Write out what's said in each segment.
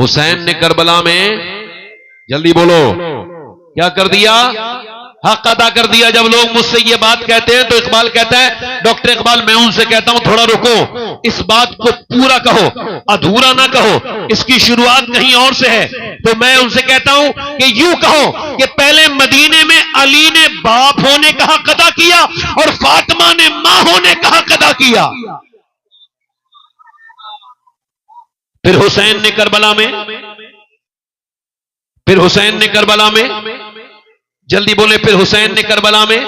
हुसैन ने करबला में, जल्दी बोलो, क्या कर दिया? हक अदा कर दिया। जब लोग मुझसे ये बात कहते हैं तो इकबाल कहता है, डॉक्टर इकबाल मैं उनसे कहता हूं थोड़ा रुको, इस बात को पूरा कहो, अधूरा ना कहो, इसकी शुरुआत कहीं और से है। तो मैं उनसे कहता हूं कि यूं कहो कि पहले मदीने में अली ने बाप होने का हक अदा किया और फातिमा ने मां होने का हक अदा किया। फिर हुसैन ने करबला में, फिर हुसैन ने करबला में, जल्दी बोले, फिर हुसैन ने करबला में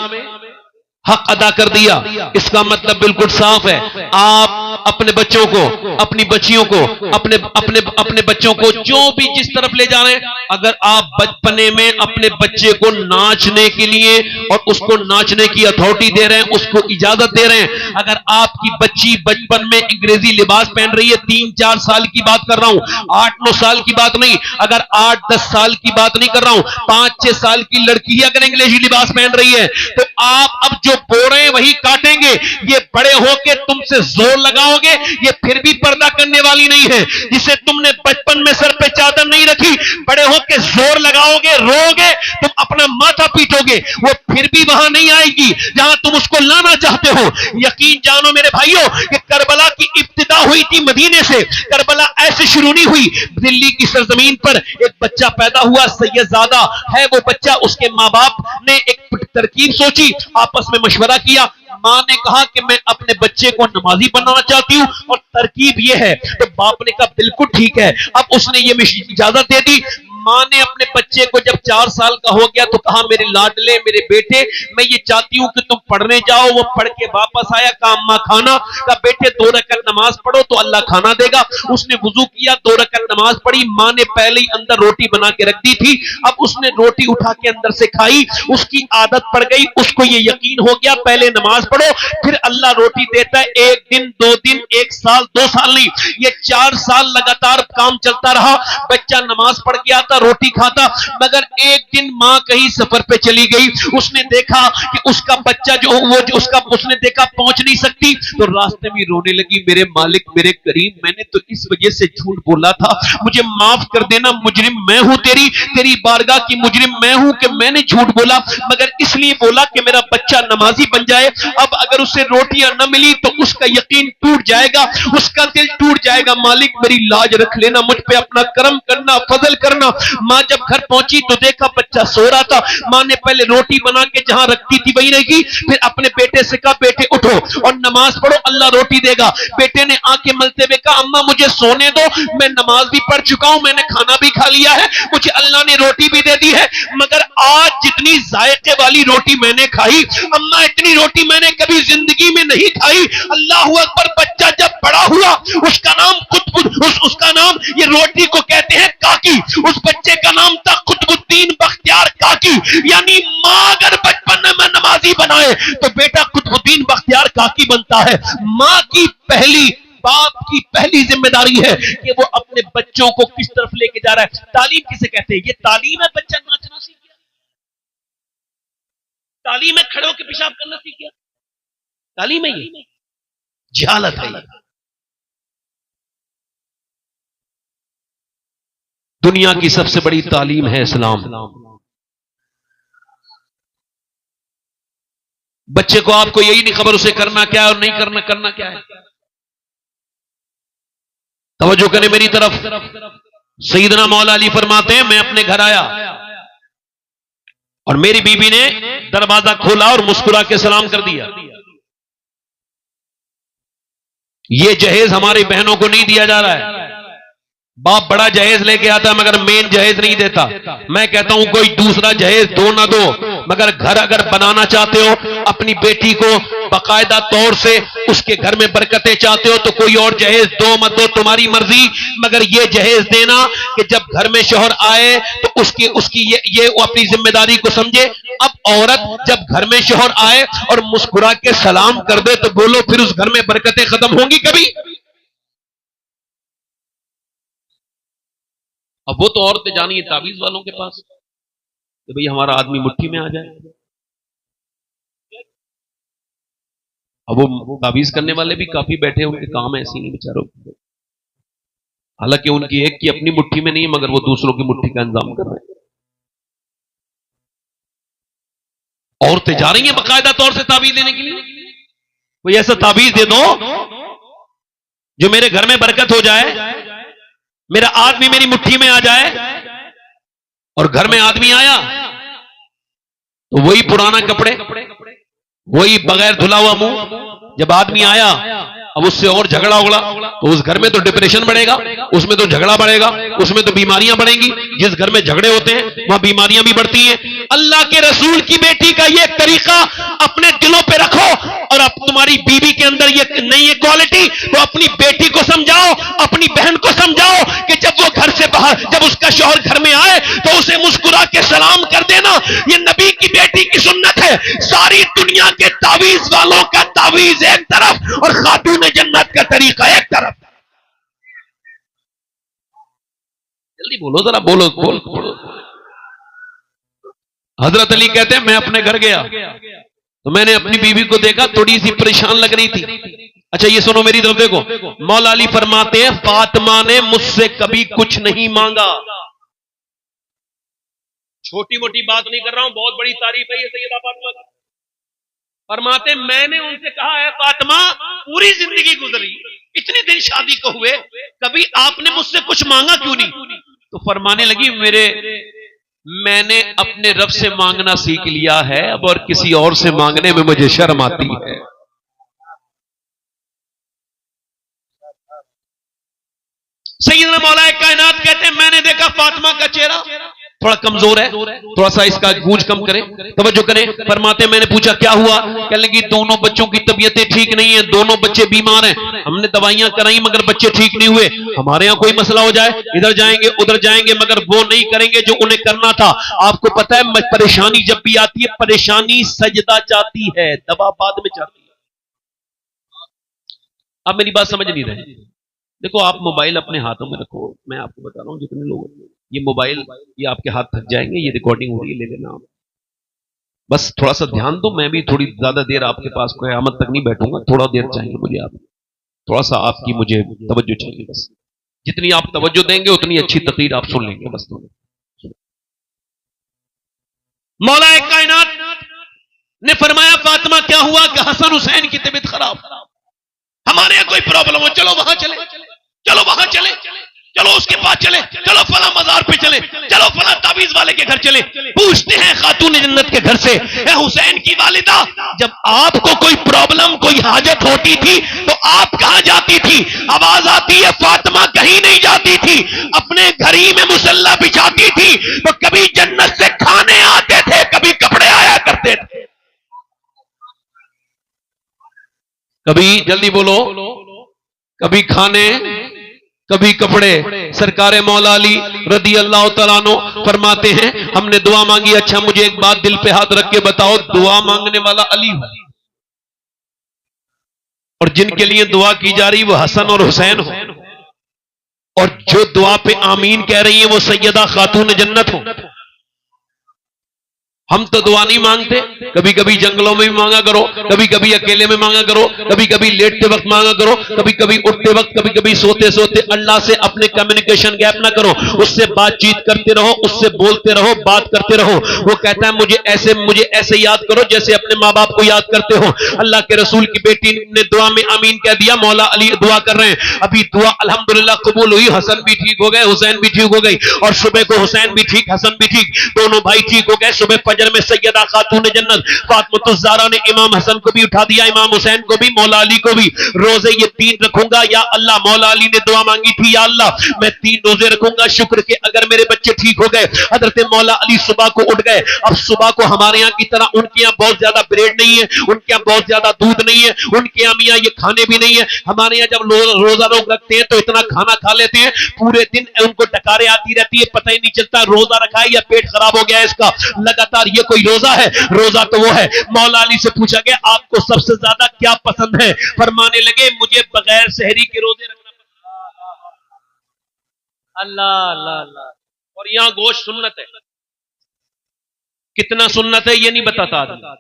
हक अदा कर दिया। इसका मतलब बिल्कुल साफ है। आप अपने बच्चों को, अपनी बच्चियों को, अपने अपने अपने बच्चों को जो भी जिस तरफ ले जा रहे हैं, अगर आप बचपने में अपने बच्चे को नाचने के लिए और उसको नाचने की अथॉरिटी दे रहे हैं, उसको इजाजत दे रहे हैं, अगर आपकी बच्ची बचपन में अंग्रेजी लिबास पहन रही है, 3-4 साल की बात कर रहा हूं, 8-9 साल की बात नहीं, अगर 8-10 साल की बात नहीं कर रहा हूं, 5-6 साल की लड़की ही अगर अंग्रेजी लिबास पहन रही है, तो आप अब जो बोल रहे हैं वही काटेंगे। ये बड़े होके तुमसे जोर लगाओगे, ये फिर भी पर्दा करने वाली नहीं है। जिसे तुमने बचपन में सर पे चादर नहीं रखी, बड़े होके जोर लगाओगे, रोगे, तुम अपना माथा पीटोगे, वो फिर भी वहां नहीं आएगी जहां तुम उसको लाना चाहते हो। यकीन जानो मेरे भाइयों कि करबला की इब्तिदा हुई थी मदीने से। करबला ऐसे शुरू नहीं हुई। दिल्ली की सरजमीन पर एक बच्चा पैदा हुआ, सैयदजादा है वो बच्चा। उसके माँ बाप ने एक तरकीब सोची, आपस में मशवरा किया। मां ने कहा कि मैं अपने बच्चे को नमाजी बनाना चाहती हूं और तरकीब यह है। तो बाप ने कहा बिल्कुल ठीक है। अब उसने ये इजाजत दे दी। मां ने अपने बच्चे को जब 4 साल का हो गया तो कहा, मेरे लाडले, मेरे बेटे, मैं ये चाहती हूं कि तुम पढ़ने जाओ। वो पढ़ के वापस आया, कहा अम्मा खाना, कहा बेटे 2 रकात नमाज पढ़ो तो अल्लाह खाना देगा। उसने वुजू किया, 2 रकात नमाज पढ़ी। मां ने पहले ही अंदर रोटी बना के रख दी थी। अब उसने रोटी उठा के अंदर से खाई, उसकी आदत पड़ गई। उसको ये यकीन हो गया पहले नमाज पढ़ो फिर अल्लाह रोटी देता है। 1 दिन, 2 दिन, 1 साल, 2 साल नहीं, ये 4 साल लगातार काम चलता रहा। बच्चा नमाज पढ़ के आता, रोटी खाता। मगर एक दिन मां कहीं सफर पे चली गई। उसने देखा कि उसका बच्चा उसने देखा पहुंच नहीं सकती, तो रास्ते में रोने लगी, मेरे मालिक, मेरे करीम, मैंने तो इस वजह से झूठ बोला था, मुझे माफ कर देना, मुजरिम मैं हूं, तेरी बारगाह की मुजरिम मैं हूं कि मैंने झूठ बोला, मगर इसलिए बोला कि मेरा बच्चा नमाजी बन जाए। अब अगर उसे रोटियां न मिली तो उसका यकीन टूट जाएगा, उसका दिल टूट जाएगा। मालिक मेरी लाज रख लेना, मुझ पे अपना करम करना, फजल करना। मां जब घर पहुंची तो देखा बच्चा सो रहा था। मां ने पहले रोटी बना के जहां रखती थी वही रखी, फिर अपने बेटे से कहा, बेटे उठो और नमाज पढ़ो, अल्लाह रोटी देगा। बेटे ने आंखें मलते हुए कहा, अम्मा मुझे सोने दो, मैं नमाज भी पढ़ चुका हूं, मैंने खाना भी खा लिया है, मुझे अल्लाह ने रोटी भी दे दी है, मगर आज जितनी जायके वाली रोटी मैंने खाई, अम्मा इतनी रोटी मैंने कभी जिंदगी में नहीं खाई। अल्लाह अकबर। बच्चा जब बड़ा हुआ, उसका नाम उसका नाम, ये रोटी को कहते हैं काकी, उस बच्चे का नाम था कुतुबुद्दीन बख्तियार काकी। यानी मां अगर बचपन में नमाजी बनाए तो बेटा कुतुबुद्दीन बख्तियार काकी बनता है। मां की बाप की पहली जिम्मेदारी है कि वो अपने बच्चों को किस तरफ लेके जा रहा है। तालीम किसे कहते हैं? ये तालीम है बच्चा नाचना सीख गया, तालीम है खड़े होकर पेशाब करना सीख गया, तालीम है ये? जहालत है। दुनिया की सबसे बड़ी तालीम है इस्लाम। बच्चे को आपको यही नहीं खबर उसे करना क्या है और नहीं करना क्या है। तवज्जो करें मेरी तरफ। सैयदना मौला अली फरमाते हैं, मैं अपने घर आया और मेरी बीबी ने दरवाजा खोला और मुस्कुरा के सलाम कर दिया। ये जहेज हमारी बहनों को नहीं दिया जा रहा है। बाप बड़ा जहेज लेके आता है मगर मेन जहेज नहीं देता। मैं कहता हूं कोई दूसरा जहेज दो ना दो, मगर घर अगर बनाना चाहते हो, अपनी बेटी को बाकायदा तौर से उसके घर में बरकतें चाहते हो, तो कोई और जहेज दो मत दो, तुम्हारी मर्जी, मगर ये जहेज देना कि जब घर में शौहर आए तो उसकी ये अपनी जिम्मेदारी को समझे। अब औरत जब घर में शौहर आए और मुस्कुरा के सलाम कर दे तो बोलो फिर उस घर में बरकतें खत्म होंगी कभी? अब वो तो औरतें जानी है ताबीज वालों के पास कि भाई हमारा आदमी मुट्ठी में आ जाए। अब वो ताबीज करने वाले भी काफी बैठे, उनके काम ऐसे ही बेचारों। हालांकि उनकी एक की अपनी मुट्ठी में नहीं है, मगर वो दूसरों की मुट्ठी का इंतजाम कर रहे हैं। औरतें जा रही हैं बाकायदा तौर से ताबीज देने के लिए। कोई ऐसा ताबीज दे दो जो मेरे घर में बरकत हो जाए, मेरा आदमी मेरी मुट्ठी में आ जाए। और घर में आदमी आया तो वही पुराना कपड़े, वही बगैर धुला हुआ मुंह। जब आदमी आया अब उससे और झगड़ा होगा तो उस घर में तो डिप्रेशन बढ़ेगा, उसमें तो झगड़ा बढ़ेगा, उसमें तो बीमारियां बढ़ेंगी। जिस घर में झगड़े होते हैं वहां बीमारियां भी बढ़ती हैं। अल्लाह के रसूल की बेटी का ये तरीका अपने दिलों पे रखो, और अब तुम्हारी बीवी के अंदर ये नहीं है क्वालिटी तो अपनी बेटी को समझाओ, अपनी बहन को समझाओ कि जब वो घर से बाहर, जब उसका शौहर घर में आए तो उसे मुस्कुरा के सलाम कर देना। ये नबी की बेटी की सुन्नत है। सारी दुनिया के तावीज वालों का तावीज एक तरफ और खातून जन्नत का तरीका एक तरफ। जल्दी बोलो, जरा बोलो, बोलो। हजरत अली कहते हैं मैं अपने घर गया तो मैंने अपनी बीवी को देखा, थोड़ी सी परेशान लग रही थी। अच्छा ये सुनो, मेरी तरफ देखो। मौला अली फरमाते हैं फातिमा ने मुझसे कभी कुछ नहीं मांगा। छोटी मोटी बात नहीं कर रहा हूं, बहुत बड़ी तारीफ है ये सैयदा फातिमा की। फरमाते मैंने उनसे कहा है फातिमा, पूरी जिंदगी गुजरी, इतने दिन शादी को हुए, कभी आपने मुझसे कुछ मांगा क्यों नहीं? तो फरमाने लगी मैंने अपने रब से मांगना सीख लिया है अब, और किसी और से मांगने में मुझे शर्म आती है। सैयदना मौला कायनात कहते हैं मैंने देखा फातिमा का चेहरा थोड़ा कमजोर है, थोड़ा सा इसका गूंज कम करें, तवज्जो करें। फरमाते मैंने पूछा क्या हुआ? कहने लगी दोनों बच्चों की तबीयतें ठीक नहीं है, दोनों बच्चे बीमार हैं, हमने दवाइयां कराई मगर बच्चे ठीक नहीं हुए। हमारे यहां कोई मसला हो जाए इधर जाएंगे उधर जाएंगे मगर वो नहीं करेंगे जो उन्हें करना था। आपको पता है परेशानी जब भी आती है, परेशानी सजदा चाहती है, दवा बाद में चाहती है। आप मेरी बात समझ नहीं रहे। देखो आप मोबाइल अपने हाथों में रखो, मैं आपको बता रहा हूं जितने लोग ये मोबाइल, ये आपके हाथ थक जाएंगे, ये रिकॉर्डिंग हो रही है, ले लेना आप, बस थोड़ा सा ध्यान दो। मैं भी थोड़ी ज्यादा देर आपके पास क़यामत तक नहीं बैठूंगा, थोड़ा देर चाहिए मुझे, आप थोड़ा सा आपकी मुझे तवज्जो चाहिए। बस जितनी आप तवज्जो देंगे उतनी अच्छी तकरीर आप सुन लेंगे। बस मौला कायनात ने फरमाया फातिमा क्या हुआ? कि हसन हुसैन की तबीयत खराब, हमारे यहां कोई प्रॉब्लम हो, चलो वहां चले, चलो वहां चले, चलो उसके पास चले, चलो फला मजार पे चले, चलो फला तावीज वाले के घर चले। पूछते हैं खातून जन्नत के घर से, हुसैन की वालिदा जब आपको कोई प्रॉब्लम कोई हाजत होती थी तो आप कहां जाती थी? आवाज आती है फातिमा कहीं नहीं जाती थी, अपने घर ही में मुसल्ला बिछाती थी। तो कभी जन्नत से खाने आते थे, कभी कपड़े आया करते थे। कभी जल्दी बोलो, कभी खाने कभी कपड़े। सरकारे मौला अली रदी अल्लाह तआला अन्हु फरमाते हैं हमने दुआ मांगी। अच्छा मुझे एक बात दिल पे हाथ रख के बताओ, दुआ मांगने वाला अली हो और जिनके लिए दुआ की जा रही वो हसन और हुसैन हो, और जो दुआ पे आमीन कह रही है वो सैयदा खातून जन्नत हो। हम तो दुआ नहीं मांगते, कभी कभी जंगलों में भी मांगा करो, कभी कभी अकेले में मांगा करो, कभी कभी लेटते वक्त मांगा करो, कभी कभी उठते वक्त, कभी कभी सोते सोते। अल्लाह से अपने कम्युनिकेशन गैप ना करो, उससे बातचीत करते रहो, उससे बोलते रहो, बात करते रहो। वो कहता है मुझे ऐसे याद करो जैसे अपने माँ बाप को याद करते हो। अल्लाह के रसूल की बेटी ने दुआ में आमीन कह दिया, मौला अली दुआ कर रहे हैं, अभी दुआ अल्हम्दुलिल्लाह कबूल हुई, हसन भी ठीक हो गए, हुसैन भी ठीक हो गई, और सुबह को हुसैन भी ठीक, हसन भी ठीक, दोनों भाई ठीक हो गए। सुबह फजर में सैयदा खातून जन्नत फातिमा ज़हरा ने इमाम हसन को भी उठा दिया, इमाम हुसैन को भी, मौला अली को भी। रोजे ये 3 रखूंगा या अल्लाह, मौला अली ने दुआ मांगी थी या अल्लाह मैं 3 रोजे रखूंगा शुक्र के अगर मेरे बच्चे ठीक हो गए। हजरत मौला अली सुबह को उठ गए। अब सुबह को हमारे यहाँ की तरह उनके यहाँ बहुत ज्यादा ब्रेड नहीं है, उनके यहाँ बहुत ज्यादा दूध नहीं है, उनके यहाँ मियाँ ये खाने भी नहीं है। हमारे यहाँ जब रोजा लोग रखते हैं तो इतना खाना खा लेते हैं, पूरे दिन उनको डकारे आती रहती है, पता ही नहीं चलता रोजा रखा है या पेट खराब हो गया है इसका, लगातार। ये कोई रोजा है? रोजा तो वो है। मौला अली से पूछा गया आपको सबसे ज्यादा क्या पसंद है? फरमाने लगे मुझे बगैर सहरी के रोजे रखना पसंद। अल्लाह अल्लाह अल्लाह। और यहां गोश्त सुन्नत है। कितना सुन्नत है ये नहीं बताता आदमी।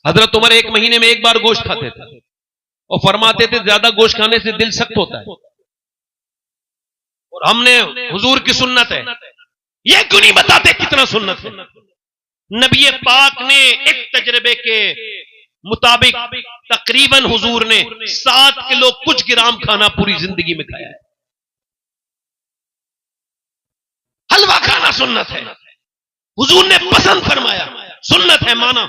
हजरत उमर 1 महीने में 1 बार गोश्त खाते थे और फरमाते थे ज्यादा गोश्त खाने से दिल सख्त होता है। और हमने हुजूर की सुन्नत है, ये क्यों नहीं बताते कितना सुन्नत है? नबी पाक ने एक तजर्बे के मुताबिक तकरीबन हुजूर ने 7 किलो कुछ ग्राम खाना पूरी जिंदगी में खाया है। हलवा खाना सुन्नत है, हुजूर ने पसंद फरमाया, सुन्नत है माना।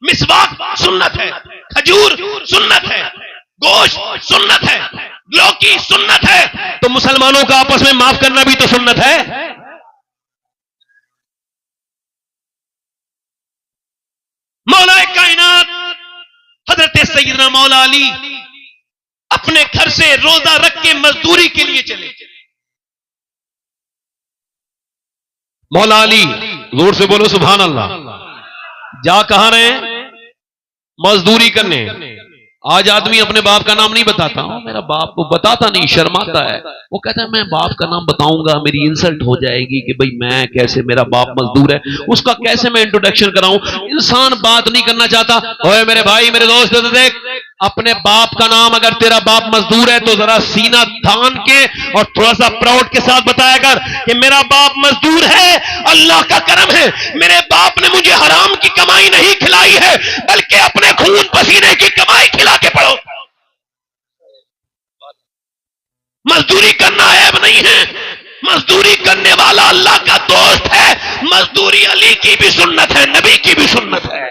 मिसवाक सुन्नत है, खजूर सुन्नत है, गोश्त सुन्नत है, लौकी सुन्नत है। तो मुसलमानों का आपस में माफ करना भी तो सुन्नत है। मौला कायनात हजरत सैयदना मौला अली अपने घर से रोजा रख के मजदूरी के लिए चले। मौला अली, जोर से बोलो सुभान अल्लाह। जा कहां रहे? मजदूरी करने। आज आदमी अपने बाप का नाम नहीं बताता। मेरा बाप को बताता नहीं, शर्माता है। वो कहता है मैं बाप का नाम बताऊंगा मेरी इंसल्ट हो जाएगी कि भाई मैं कैसे, मेरा बाप मजदूर है, उसका कैसे मैं इंट्रोडक्शन कराऊं। इंसान बात नहीं करना चाहता। ओए मेरे भाई, मेरे दोस्त, देख अपने बाप का नाम, अगर तेरा बाप मजदूर है तो जरा सीना थान के और थोड़ा सा प्राउड के साथ बताया कर कि मेरा बाप मजदूर है, अल्लाह का करम है, मेरे बाप ने मुझे हराम की कमाई नहीं खिलाई है बल्कि अपने खून पसीने की कमाई खिला के पढ़ो। मजदूरी करना ऐब नहीं है, मजदूरी करने वाला अल्लाह का दोस्त है। मजदूरी अली की भी सुन्नत है, नबी की भी सुन्नत है।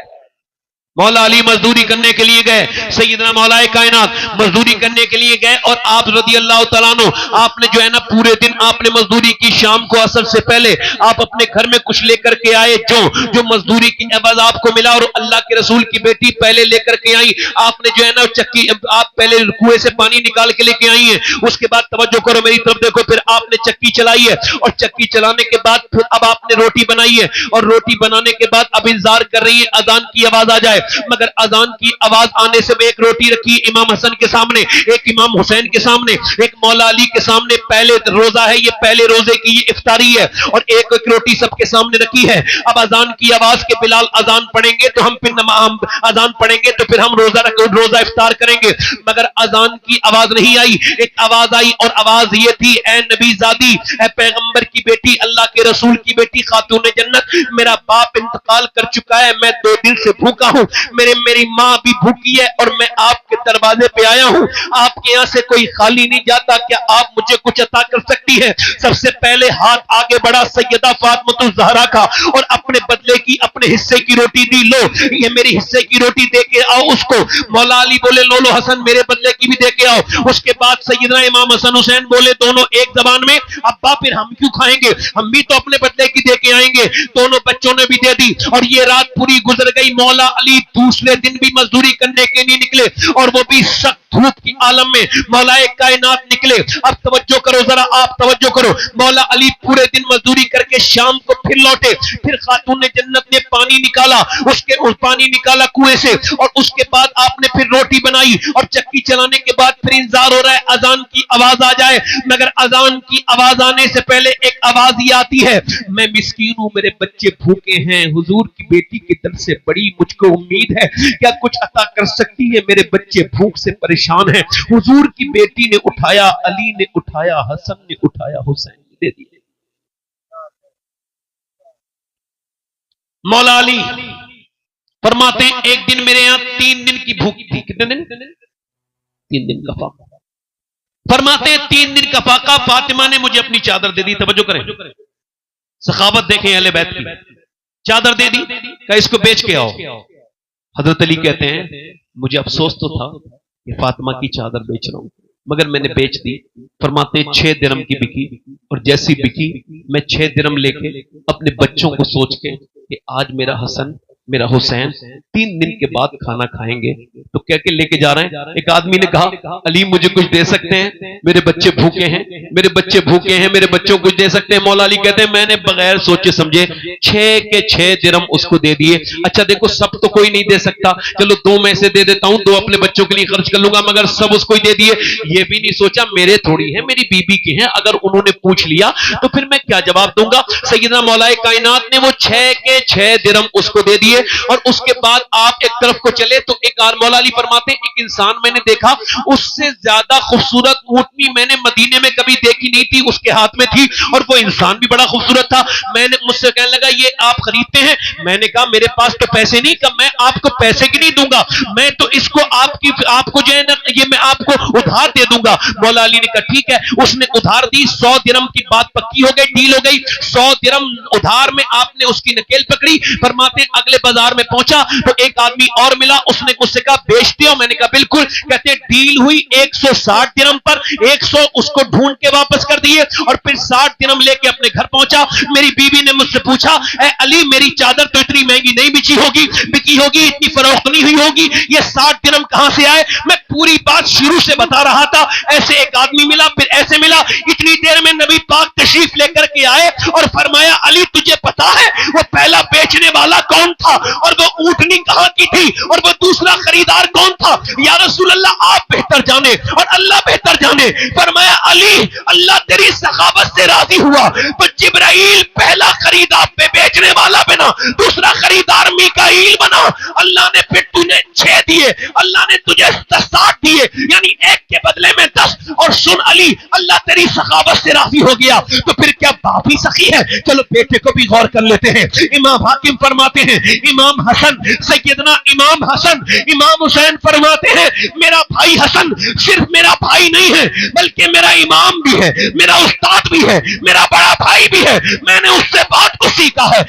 मौला अली मजदूरी करने के लिए गए, सैयदना मौला कायनात मजदूरी करने के लिए गए और आप रज़ी अल्लाह तआला अन्हु, आपने जो है ना पूरे दिन आपने मजदूरी की। शाम को असर से पहले आप अपने घर में कुछ लेकर के आए जो मजदूरी की एवज आपको मिला, और अल्लाह के रसूल की बेटी पहले लेकर के आई। आपने जो है ना चक्की, आप पहले कुएं से पानी निकाल के लेके आई है, उसके बाद तवज्जो करो मेरी तरफ देखो, फिर आपने चक्की चलाई है और चक्की चलाने के बाद फिर अब आपने रोटी बनाई है और रोटी बनाने के बाद अब इंतजार कर रही है अजान की आवाज आ जाए। मगर अजान की आवाज आने से एक रोटी रखी इमाम हसन के सामने, एक इमाम हुसैन के सामने, एक मौला अली के सामने। पहले रोजा है, ये पहले रोजे की ये इफ्तारी है, और एक एक रोटी सबके सामने रखी है। अब अजान की आवाज के बिलाल अजान पढ़ेंगे तो हम फिर अजान पढ़ेंगे तो फिर हम रोजा इफ्तार करेंगे। मगर अजान की आवाज नहीं आई, एक आवाज आई और आवाज ये थी, ए नबी जादी, ए पैगंबर की बेटी, अल्लाह के रसूल की बेटी, खातून जन्नत, मेरा बाप इंतकाल कर चुका है, मैं 2 दिन से भूखा हूं, मेरी माँ भी भूखी है और मैं आपके दरवाजे पे आया हूं। आपके यहां से कोई खाली नहीं जाता, क्या आप मुझे कुछ अता कर सकती है? सबसे पहले हाथ आगे बढ़ा सैयदा फातिमा ज़हरा का और अपने बदले की, अपने हिस्से की रोटी दी। लो ये मेरी हिस्से की रोटी दे के आओ उसको। मौला अली बोले लो लो हसन, मेरे बदले की भी दे के आओ। उसके बाद सैयदना इमाम हसन हुसैन बोले दोनों एक जबान में, अब्बा फिर हम क्यों खाएंगे, हम भी तो अपने बदले की दे के आएंगे। दोनों बच्चों ने भी दे दी और ये रात पूरी गुजर गई। मौला अली दूसरे दिन भी मजदूरी करने के लिए निकले और वो भी सख्त धूप की आलम में मौलाए कायनात निकले। अब तवज्जो करो जरा, आप तवज्जो करो। मौला अली पूरे दिन मजदूरी करके शाम को फिर लौटे। फिर खातून जन्नत ने पानी निकाला, उस पानी निकाला कुएं से, और उसके बाद आपने फिर रोटी बनाई और चक्की चलाने के बाद फिर इंतजार हो रहा है अजान की आवाज आ जाए। मगर अजान की आवाज आने से पहले एक आवाज ही आती है, मैं मिस्कीन हूं, मेरे बच्चे भूखे हैं, हुजूर की बेटी की तरफ से बड़ी मुझको उम्मीद है, क्या कुछ अता कर सकती है, मेरे बच्चे भूख से परेशान हैं। हुजूर की बेटी ने उठाया, अली ने उठाया, हसन ने उठाया, हुसैन ने दे दिया। मौला अली फरमाते हैं एक दिन मेरे यहां 3 दिन की भूख थी। कितने दिन? 3 दिन का फाका। फरमाते हैं 3 दिन का फाका, फातिमा ने मुझे अपनी चादर दे दी। तवज्जो करें, सखावत देखें अहले बैत की। चादर दे दी, कहा इसको बेच के आओ। हजरत अली कहते हैं मुझे अफसोस तो था कि फातिमा की चादर बेच रहा हूं, मगर मैंने बेच दी। फरमाते हैं 6 दिरहम की बिकी, और जैसी बिकी मैं 6 दिरहम लेके अपने बच्चों को सोच के कि आज मेरा हसन मेरा हुसैन 3 दिन के बाद खाना खाएंगे, तो कह के लेके जा रहे हैं। एक आदमी ने कहा अली मुझे कुछ दे सकते हैं, मेरे बच्चे भूखे हैं, मेरे बच्चे भूखे हैं, मेरे बच्चों को कुछ दे सकते हैं? मौला अली कहते हैं मैंने बगैर सोचे समझे 6 के 6 दिरहम उसको दे दिए। अच्छा देखो सब तो कोई नहीं दे सकता, चलो 2 में से दे देता हूं, 2 अपने बच्चों के लिए खर्च कर लूंगा, मगर सब उसको ही दे दिए। ये भी नहीं सोचा मेरे थोड़ी है, मेरी बीबी की है, अगर उन्होंने पूछ लिया तो फिर मैं क्या जवाब दूंगा। सैयदना मौलाए कायनात ने वो 6 के 6 दिरहम उसको दे दिए और उसके बाद आप एक तरफ को चले तो एक और मौला अली फरमाते एक इंसान मैंने देखा, उससे ज्यादा खूबसूरत ऊंटनी मैंने मदीने में कभी देखी नहीं थी, उसके हाथ में थी और वो इंसान भी बड़ा खूबसूरत था। मैंने मुझसे कहने लगा ये आप खरीदते हैं? मैंने कहा मेरे पास तो पैसे नहीं, कहा मैं आपको पैसे की नहीं दूंगा, मैं तो इसको आपको जो है ना ये मैं आपको उधार दे दूंगा। मौला अली ने कहा ठीक है, उसने उधार दी, 100 दिरहम की बात पक्की हो गई, डील हो गई। 100 दिरहम उधार में आपने उसकी नकेल पकड़ी। फरमाते अगले बाजार में पहुंचा तो एक आदमी और मिला, उसने उससे कहा बेचते हो? मैंने कहा बिल्कुल। कहते डील हुई 160 दिरहम पर, 100 उसको ढूंढ के वापस कर दिए और फिर 60 दिरहम लेके अपने घर पहुंचा। मेरी बीवी ने मुझसे पूछा ए अली मेरी चादर तो इतनी महंगी नहीं बिकी होगी, इतनी फरोख्त नहीं हुई होगी, ये 60 दिरहम कहां से आए? मैं पूरी बात शुरू से बता रहा था। ऐसे एक आदमी मिला, फिर ऐसे मिला, इतनी देर में नबी पाक तशरीफ लेकर के आए और फरमाया अली तुझे पता है वो पहला बेचने वाला कौन था और वो ऊंटनी कहां की थी और वो दूसरा खरीदार कौन था? या रसूल अल्लाह आप बेहतर जाने और अल्लाह बेहतर जाने। फरमाया अली अल्लाह तेरी सखावत से राजी हुआ तो जिब्राइल पहला खरीदार पे बेचने वाला बना, दूसरा खरीदार मीकाईल बना। अल्लाह ने फिर तुझे 6 दिए, अल्लाह ने तुझे 60 दिए, यानी एक के बदले में 10। और सुन अली अल्लाह तेरी सखावत से राजी हो गया तो फिर क्या बाप ही सखी है? चलो बेटे को भी गौर कर लेते हैं। इमाम हाकिम फरमाते हैं इमाम हसन सैयदना इमाम हसन इमाम हुसैन फरमाते हैं मेरा भाई हसन सिर्फ मेरा भाई नहीं है बल्कि मेरा इमाम भी है, मेरा उस्ताद भी है, मेरा बड़ा भाई भी है। मैंने उससे बात को सीखा है,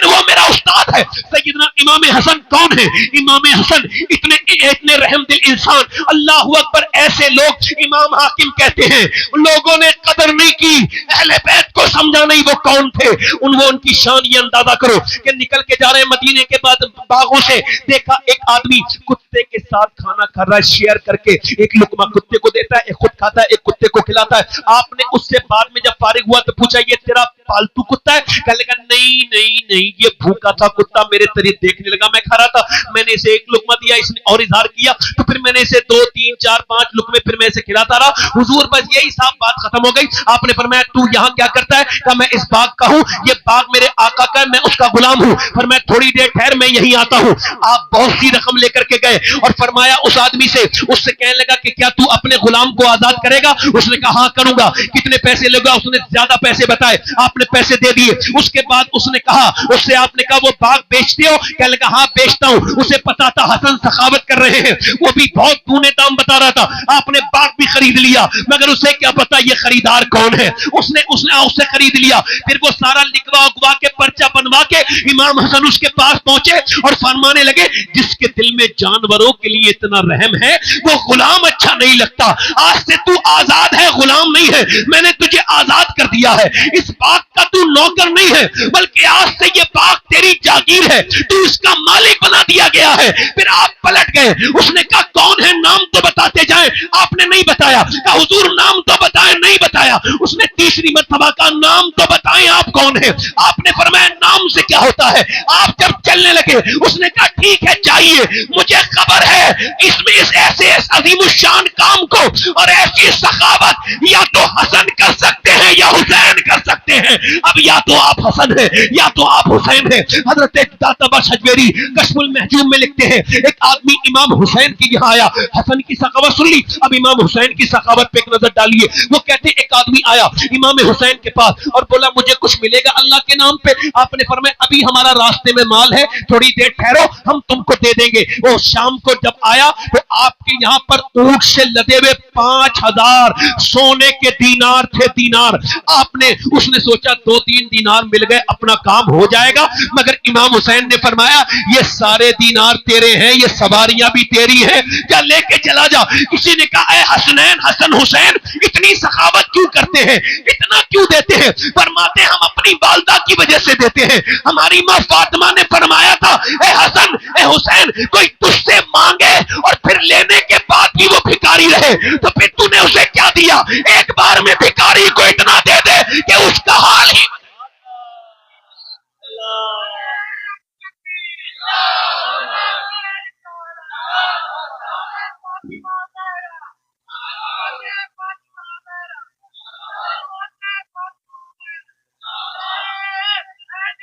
वो मेरा उस्ताद है। सैयदना इमाम हसन कौन है? इमाम हसन इतने रहम दिल इंसान, अल्लाह अकबर। ऐसे लोग इमाम हाकिम कहते हैं लोगों ने कदर नहीं की, अहले बैत को समझा नहीं वो कौन थे। उनकी शान ये अंदाजा करो कि निकल के जा रहे हैं मदीने के बाद बागों से, देखा एक आदमी कुत्ते के साथ खाना खा रहा है, शेयर करके एक लुकमा कुत्ते को देता है, एक खुद खाता है, एक कुत्ते को खिलाता है। आपने उससे बाद में जब फारिग हुआ तो पूछा ये तेरा पालतू कुत्ता है? कहने लगा नहीं नहीं नहीं ये भूखा था कुत्ता, मेरे तरीफ देखने लगा, मैं खा रहा था, मैंने इसे एक लुकमा दिया, इसने और इजहार किया तो फिर मैंने इसे 2 3 4 5 लुकमे फिर मैं इसे खिलाता रहा। हुजूर बस यही साफ बात खत्म हो गई। आपने फरमाया तू यहाँ क्या करता है? कहा मैं इस बाग का हूँ, ये बाग मेरे आका का है, मैं उसका गुलाम हूँ। फरमाया थोड़ी देर ठहर मैं यहीं आता हूँ। आप बहुत सी रकम लेकर के गए और फरमाया उस आदमी से, उससे कहने लगा कि क्या तू अपने गुलाम को आजाद करेगा? उसने कहा हाँ करूंगा। कितने पैसे लेगा? उसने ज्यादा पैसे बताए, आपने पैसे दे दिए। उसके बाद उसने कहा, उससे आपने कहा वो बाग बेचते हो? कहने लगा हाँ बेचता हूँ। उसे पता था हसन सखावत कर रहे हैं, वो भी बहुत दूने दाम बता रहा था। आपने बाग भी खरीद लिया, मगर उसे क्या पता ये खरीदार कौन है। उसने उससे खरीद लिया। फिर वो सारा लिखवा उगवा के पर्चा बनवा के इमाम हसन उसके पास पहुंचे और फरमाने लगे जिसके दिल में जानवरों के लिए इतना रहम है वो गुलाम अच्छा नहीं लगता। आज से तू आजाद है, गुलाम नहीं है, मैंने तुझे आजाद कर दिया है। इस बाग का तू नौकर नहीं है बल्कि आज से ये बाग तेरी जागीर है, तू इसका मालिक बना दिया गया है। फिर आप पलट गए। उसने कहा कौन है? नाम तो बताते जाएं। आपने नहीं बताया। कहा हुजूर नाम तो बताएं, नहीं बताया। उसने तीसरी मर्तबा का नाम तो बताएं आप कौन है? आपने फरमाया नाम से क्या होता है। आप जब चलने लगे उसने कहा ठीक है चाहिए, मुझे खबर है इसमें इस ऐसे अजीमुशान काम को और ऐसी सखावत या तो हसन कर सकते हैं या हुसैन कर सकते हैं। अब या तो आप हसन है या तो आप हुसैन है। हजरत दाताबा शजवेरी कश्फुल महजूम में लिखते हैं एक आदमी इमाम हुसैन के यहाँ आया, हसन की सखावत सुन ली, अब इमाम हुसैन की सखावत पे एक नजर डालिए। वो कहते एक आदमी आया इमाम हुसैन के पास और बोला मुझे कुछ मिलेगा अल्लाह के नाम पे? आपने फरमाया अभी हमारा रास्ते में माल है, थोड़ी देर ठहरो हम तुमको दे देंगे। वो शाम को जब आया तो आपके यहाँ पर ऊंट से लदे हुए 5000 सोने के दीनार थे, दीनार। आपने उसने सोचा 2-3 दीनार मिल गए अपना काम हो जाएगा, मगर इमाम हुसैन ने फरमाया ये सारे दीनार तेरे हैं, ये सवारियां भी तेरी हैं, क्या लेके चला जा। किसी ने कहा ऐ हसनैन हसन हुसैन इतनी सखावत क्यों करते हैं, इतना क्यों देते हैं? फरमाते हम अपनी वालदा की वजह से देते हैं। हमारी मां फातिमा ने फरमाया था ऐ हसन ऐ हुसैन कोई तुझसे मांगे और फिर लेने के बाद भी वो भिखारी रहे तो फिर तूने उसे क्या दिया? एक बार में भिखारी को इतना दे दे कि उसका हाल ही।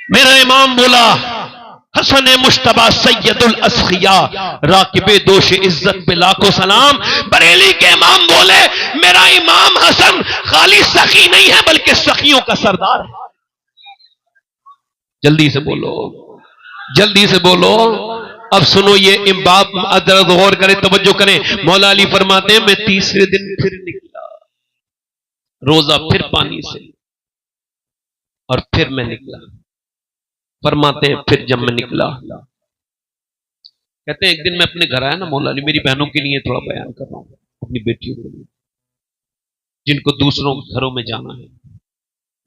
मेरा इमाम बोला हसन मुश्तबा सैयदुल अस्खिया राकिबे दोष इज्जत पे लाखों सलाम। बरेली के इमाम बोले मेरा इमाम हसन खाली सखी नहीं है बल्कि सखियों का सरदार है। जल्दी से बोलो, जल्दी से बोलो। अब सुनो ये इमाम अदर गौर करें, तवज्जो करें। मौला अली फरमाते हैं मैं तीसरे दिन फिर निकला, रोजा फिर पानी से, और फिर मैं निकला। फरमाते हैं फिर जब मैं निकला, कहते हैं एक दिन मैं अपने घर आया ना मौला अली, मेरी बहनों के लिए थोड़ा बयान कर रहा हूं, अपनी बेटियों के लिए जिनको दूसरों घरों में जाना है।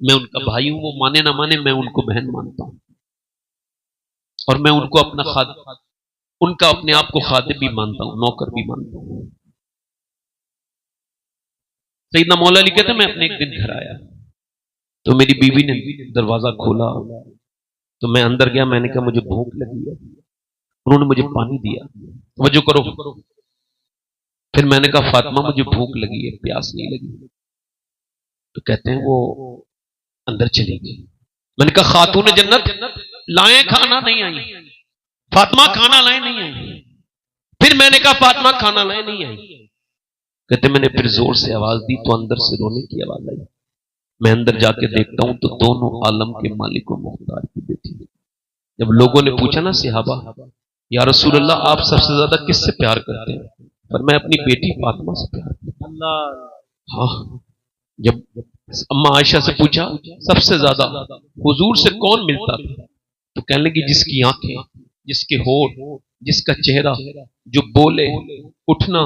मैं उनका भाई हूं, वो माने ना माने मैं उनको बहन मानता हूं, और मैं उनको अपना उनका अपने आप को खादिम भी मानता हूं, नौकर भी मानता हूं। सैयदना मौला अली कहते मैं अपने एक दिन घर आया तो मेरी बीवी ने दरवाजा खोला, तो मैं अंदर गया। मैंने कहा मुझे भूख लगी है। उन्होंने मुझे पानी दिया, वजू करो। फिर मैंने कहा फातिमा मुझे भूख लगी है, प्यास नहीं लगी। तो कहते हैं वो अंदर चली गई। मैंने कहा खातून जन्नत लाए खाना नहीं आई, फातिमा खाना लाए नहीं आई। फिर मैंने कहा फातिमा खाना लाए नहीं आई। कहते मैंने फिर जोर से आवाज दी तो अंदर से रोने की आवाज आई। मैं अंदर जाके देखता हूं तो दोनों आलम के मालिक व मुख्तार की बेटी। जब लोगों ने पूछा ना सहाबा या रसूल अल्लाह आप सबसे ज्यादा किससे प्यार करते हैं, पर मैं अपनी बेटी फातिमा से प्यार करता हूं। हाँ, जब अम्मा आयशा से पूछा सबसे ज्यादा हुजूर से कौन मिलता था, तो कहने लगी जिसकी आंखें, जिसके होठ, जिसका चेहरा, जो बोले, उठना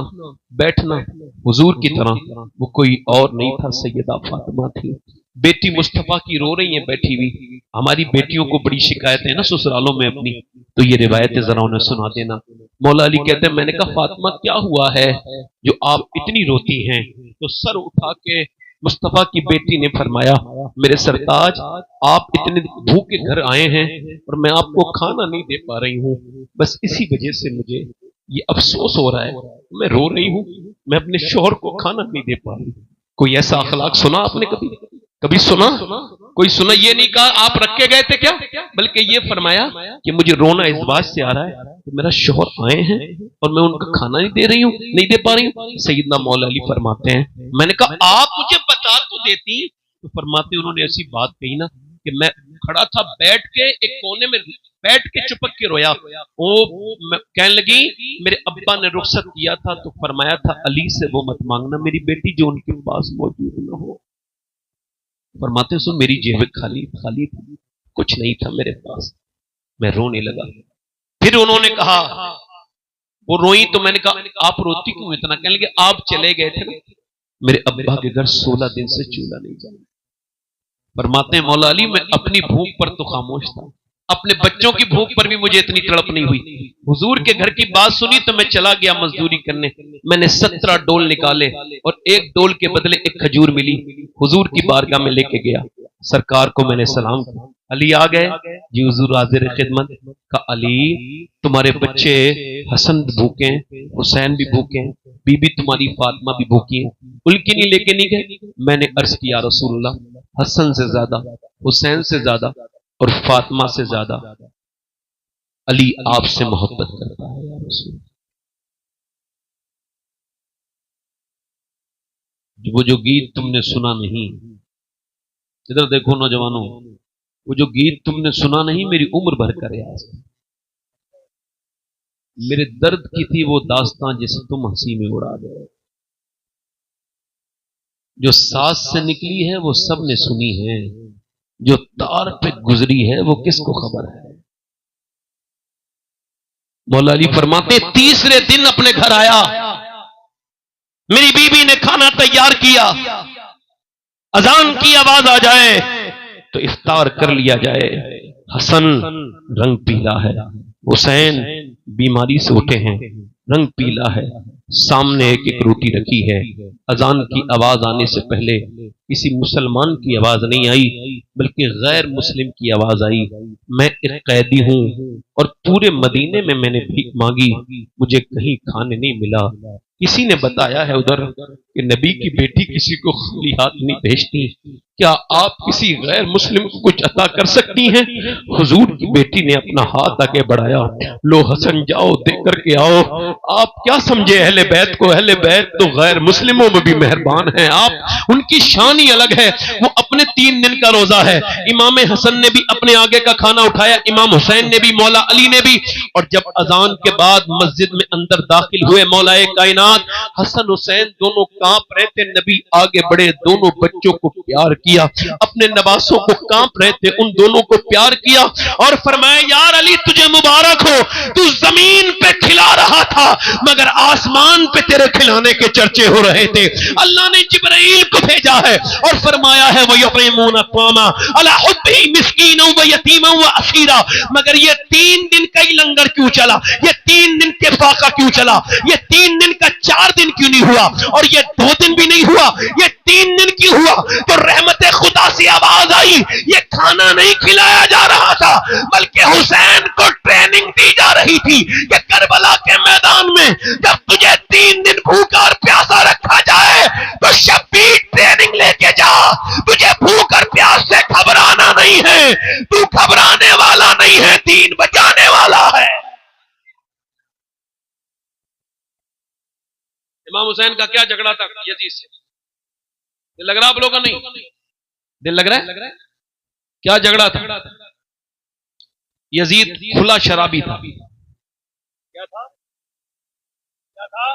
बैठना हुजूर की तरह, वो कोई और नहीं था, सैयदा फातिमा थी। बेटी मुस्तफा की रो रही है बैठी हुई। हमारी बेटियों को बड़ी शिकायतें हैं ना ससुरालों में अपनी, तो ये रिवायतें जरा उन्हें सुना देना। मौला अली कहते हैं मैंने कहा फातिमा क्या हुआ है जो आप इतनी रोती हैं? तो सर उठा के मुस्तफा की बेटी ने फरमाया मेरे सरताज आप इतने भूखे घर आए हैं और मैं आपको खाना नहीं दे पा रही हूँ, बस इसी वजह से मुझे ये अफसोस हो रहा है, मैं रो रही हूँ, मैं अपने शोहर को खाना नहीं दे पा रही। कोई ऐसा अखलाक सुना आपने कभी? कभी सुना? कोई सुना? ये नहीं कहा आप रखे गए थे क्या, बल्कि ये फरमाया कि मुझे रोना इस बात से आ रहा है कि मेरा शोहर आए हैं और मैं उनका खाना नहीं दे रही हूँ, नहीं दे पा रही हूँ। सैयदना मौला अली फरमाते हैं मैंने कहा आप मुझे बता तो देती। तो फरमाते उन्होंने ऐसी बात कही ना कि मैं खड़ा था बैठ के एक कोने में बैठ के चुपक के रोया। वो कहने लगी मेरे अब्बा ने रुखसत किया था तो फरमाया था अली से वो मत मांगना मेरी बेटी जो उनके पास मौजूद न हो। फरमाते सो मेरी जेब खाली खाली थी, कुछ नहीं था मेरे पास। मैं रोने लगा। फिर उन्होंने कहा, वो रोई तो मैंने कहा आप रोती क्यों इतना? कहने लगे आप चले गए थे ना, मेरे अब्बा के घर 16 दिन से चूल्हा नहीं जला। फरमाते हैं मौला अली मैं अपनी भूख पर तो खामोश था, अपने बच्चों की भूख पर भी मुझे इतनी तड़प नहीं हुई। हुजूर के घर की बात सुनी तो मैं चला गया मजदूरी करने। मैंने 17 डोल निकाले और एक डोल के बदले एक खजूर मिली, हुजूर की बारगाह में लेके गया। सरकार को मैंने सलाम किया। अली आ गए जी, हुजूर हाजिर खिदमत। का अली तुम्हारे बच्चे हसन भूखे, हुसैन भी भूखे, बीबी तुम्हारी फातिमा भी भूखी है, उनकी नहीं लेके नहीं गए? मैंने अर्ज किया रसूलुल्लाह हसन से ज्यादा, हुसैन से ज्यादा और फातिमा से ज्यादा अली आपसे मोहब्बत करता है या रसूल। वो जो गीत तुमने सुना नहीं, इधर देखो नौजवानों, वो जो गीत तुमने सुना नहीं मेरी उम्र भर का रियाज है। मेरे दर्द की थी वो दास्तां जिसे तुम हंसी में उड़ा गए। जो सांस से निकली है वो सब ने सुनी है, जो तार पे गुजरी है वो किसको खबर है। मौला अली फरमाते तीसरे दिन अपने घर आया, मेरी बीबी ने खाना तैयार किया, अजान की आवाज आ जाए तो इफ्तार कर लिया जाए। हसन रंग पीला है, हुसैन बीमारी से उठे हैं, रंग पीला है, सामने एक एक रोटी रखी है। अजान की आवाज आने से पहले किसी मुसलमान की आवाज नहीं आई बल्कि गैर मुस्लिम की आवाज आई। मैं एक कैदी हूं और पूरे मदीने में मैंने भीख मांगी, मुझे कहीं खाने नहीं मिला। किसी ने बताया है उधर कि नबी की बेटी किसी को खाली हाथ नहीं भेजती, क्या आप किसी गैर मुस्लिम को कुछ अता कर सकती हैं? हुजूर की बेटी ने अपना हाथ आगे बढ़ाया, लो हसन जाओ दे करके आओ। आप क्या समझे अहले बैत को? अहले बैत तो गैर मुस्लिमों में भी मेहरबान हैं। आप उनकी शान ही अलग है। वो अपने 3 दिन का रोजा है। इमाम हसन ने भी अपने आगे का खाना उठाया, इमाम हुसैन ने भी, मौला अली ने भी। और जब अजान के बाद मस्जिद में अंदर दाखिल हुए मौलाए कायनात हसन हुसैन दोनों कांप रहे थे। नबी आगे बढ़े, दोनों बच्चों को प्यार किया, अपने नवासों को कांप रहे थे उन दोनों को प्यार किया और फरमाया, यार अली तुझे मुबारक हो, तू जमीन पे खिला रहा था मगर आसमान पे तेरे खिलाने के चर्चे हो रहे थे। अल्लाह ने जिब्राइल को भेजा है और फरमाया है वयुतीमून अत्वामा अला हुब्बी मिस्कीना व यतीमा व असीरा। मगर ये 3 दिन का ही लंगर क्यों चला? ये 3 दिन के फाका क्यों चला? ये 3 दिन का 4 दिन क्यों नहीं हुआ? और ये 2 दिन भी नहीं हुआ, ये 3 दिन क्यों हुआ? तो रहमत खुदा से आवाज आई, ये खाना नहीं खिलाया जा रहा था बल्कि हुसैन को ट्रेनिंग दी जा रही थी कि करबला के मैदान में जब तुझे 3 दिन भूखा और प्यासा रखा जाए तो शब्बीर ट्रेनिंग लेके जा। तुझे भूख और प्यास से घबराना नहीं है, तू घबराने वाला नहीं है, दीन बचाने वाला है। इमाम हुसैन का क्या झगड़ा था यजीद से? दिल लग रहा आप लोगों का? नहीं दिल लग रहा है? क्या झगड़ा था? यजीद खुला शराबी था। क्या था? क्या था?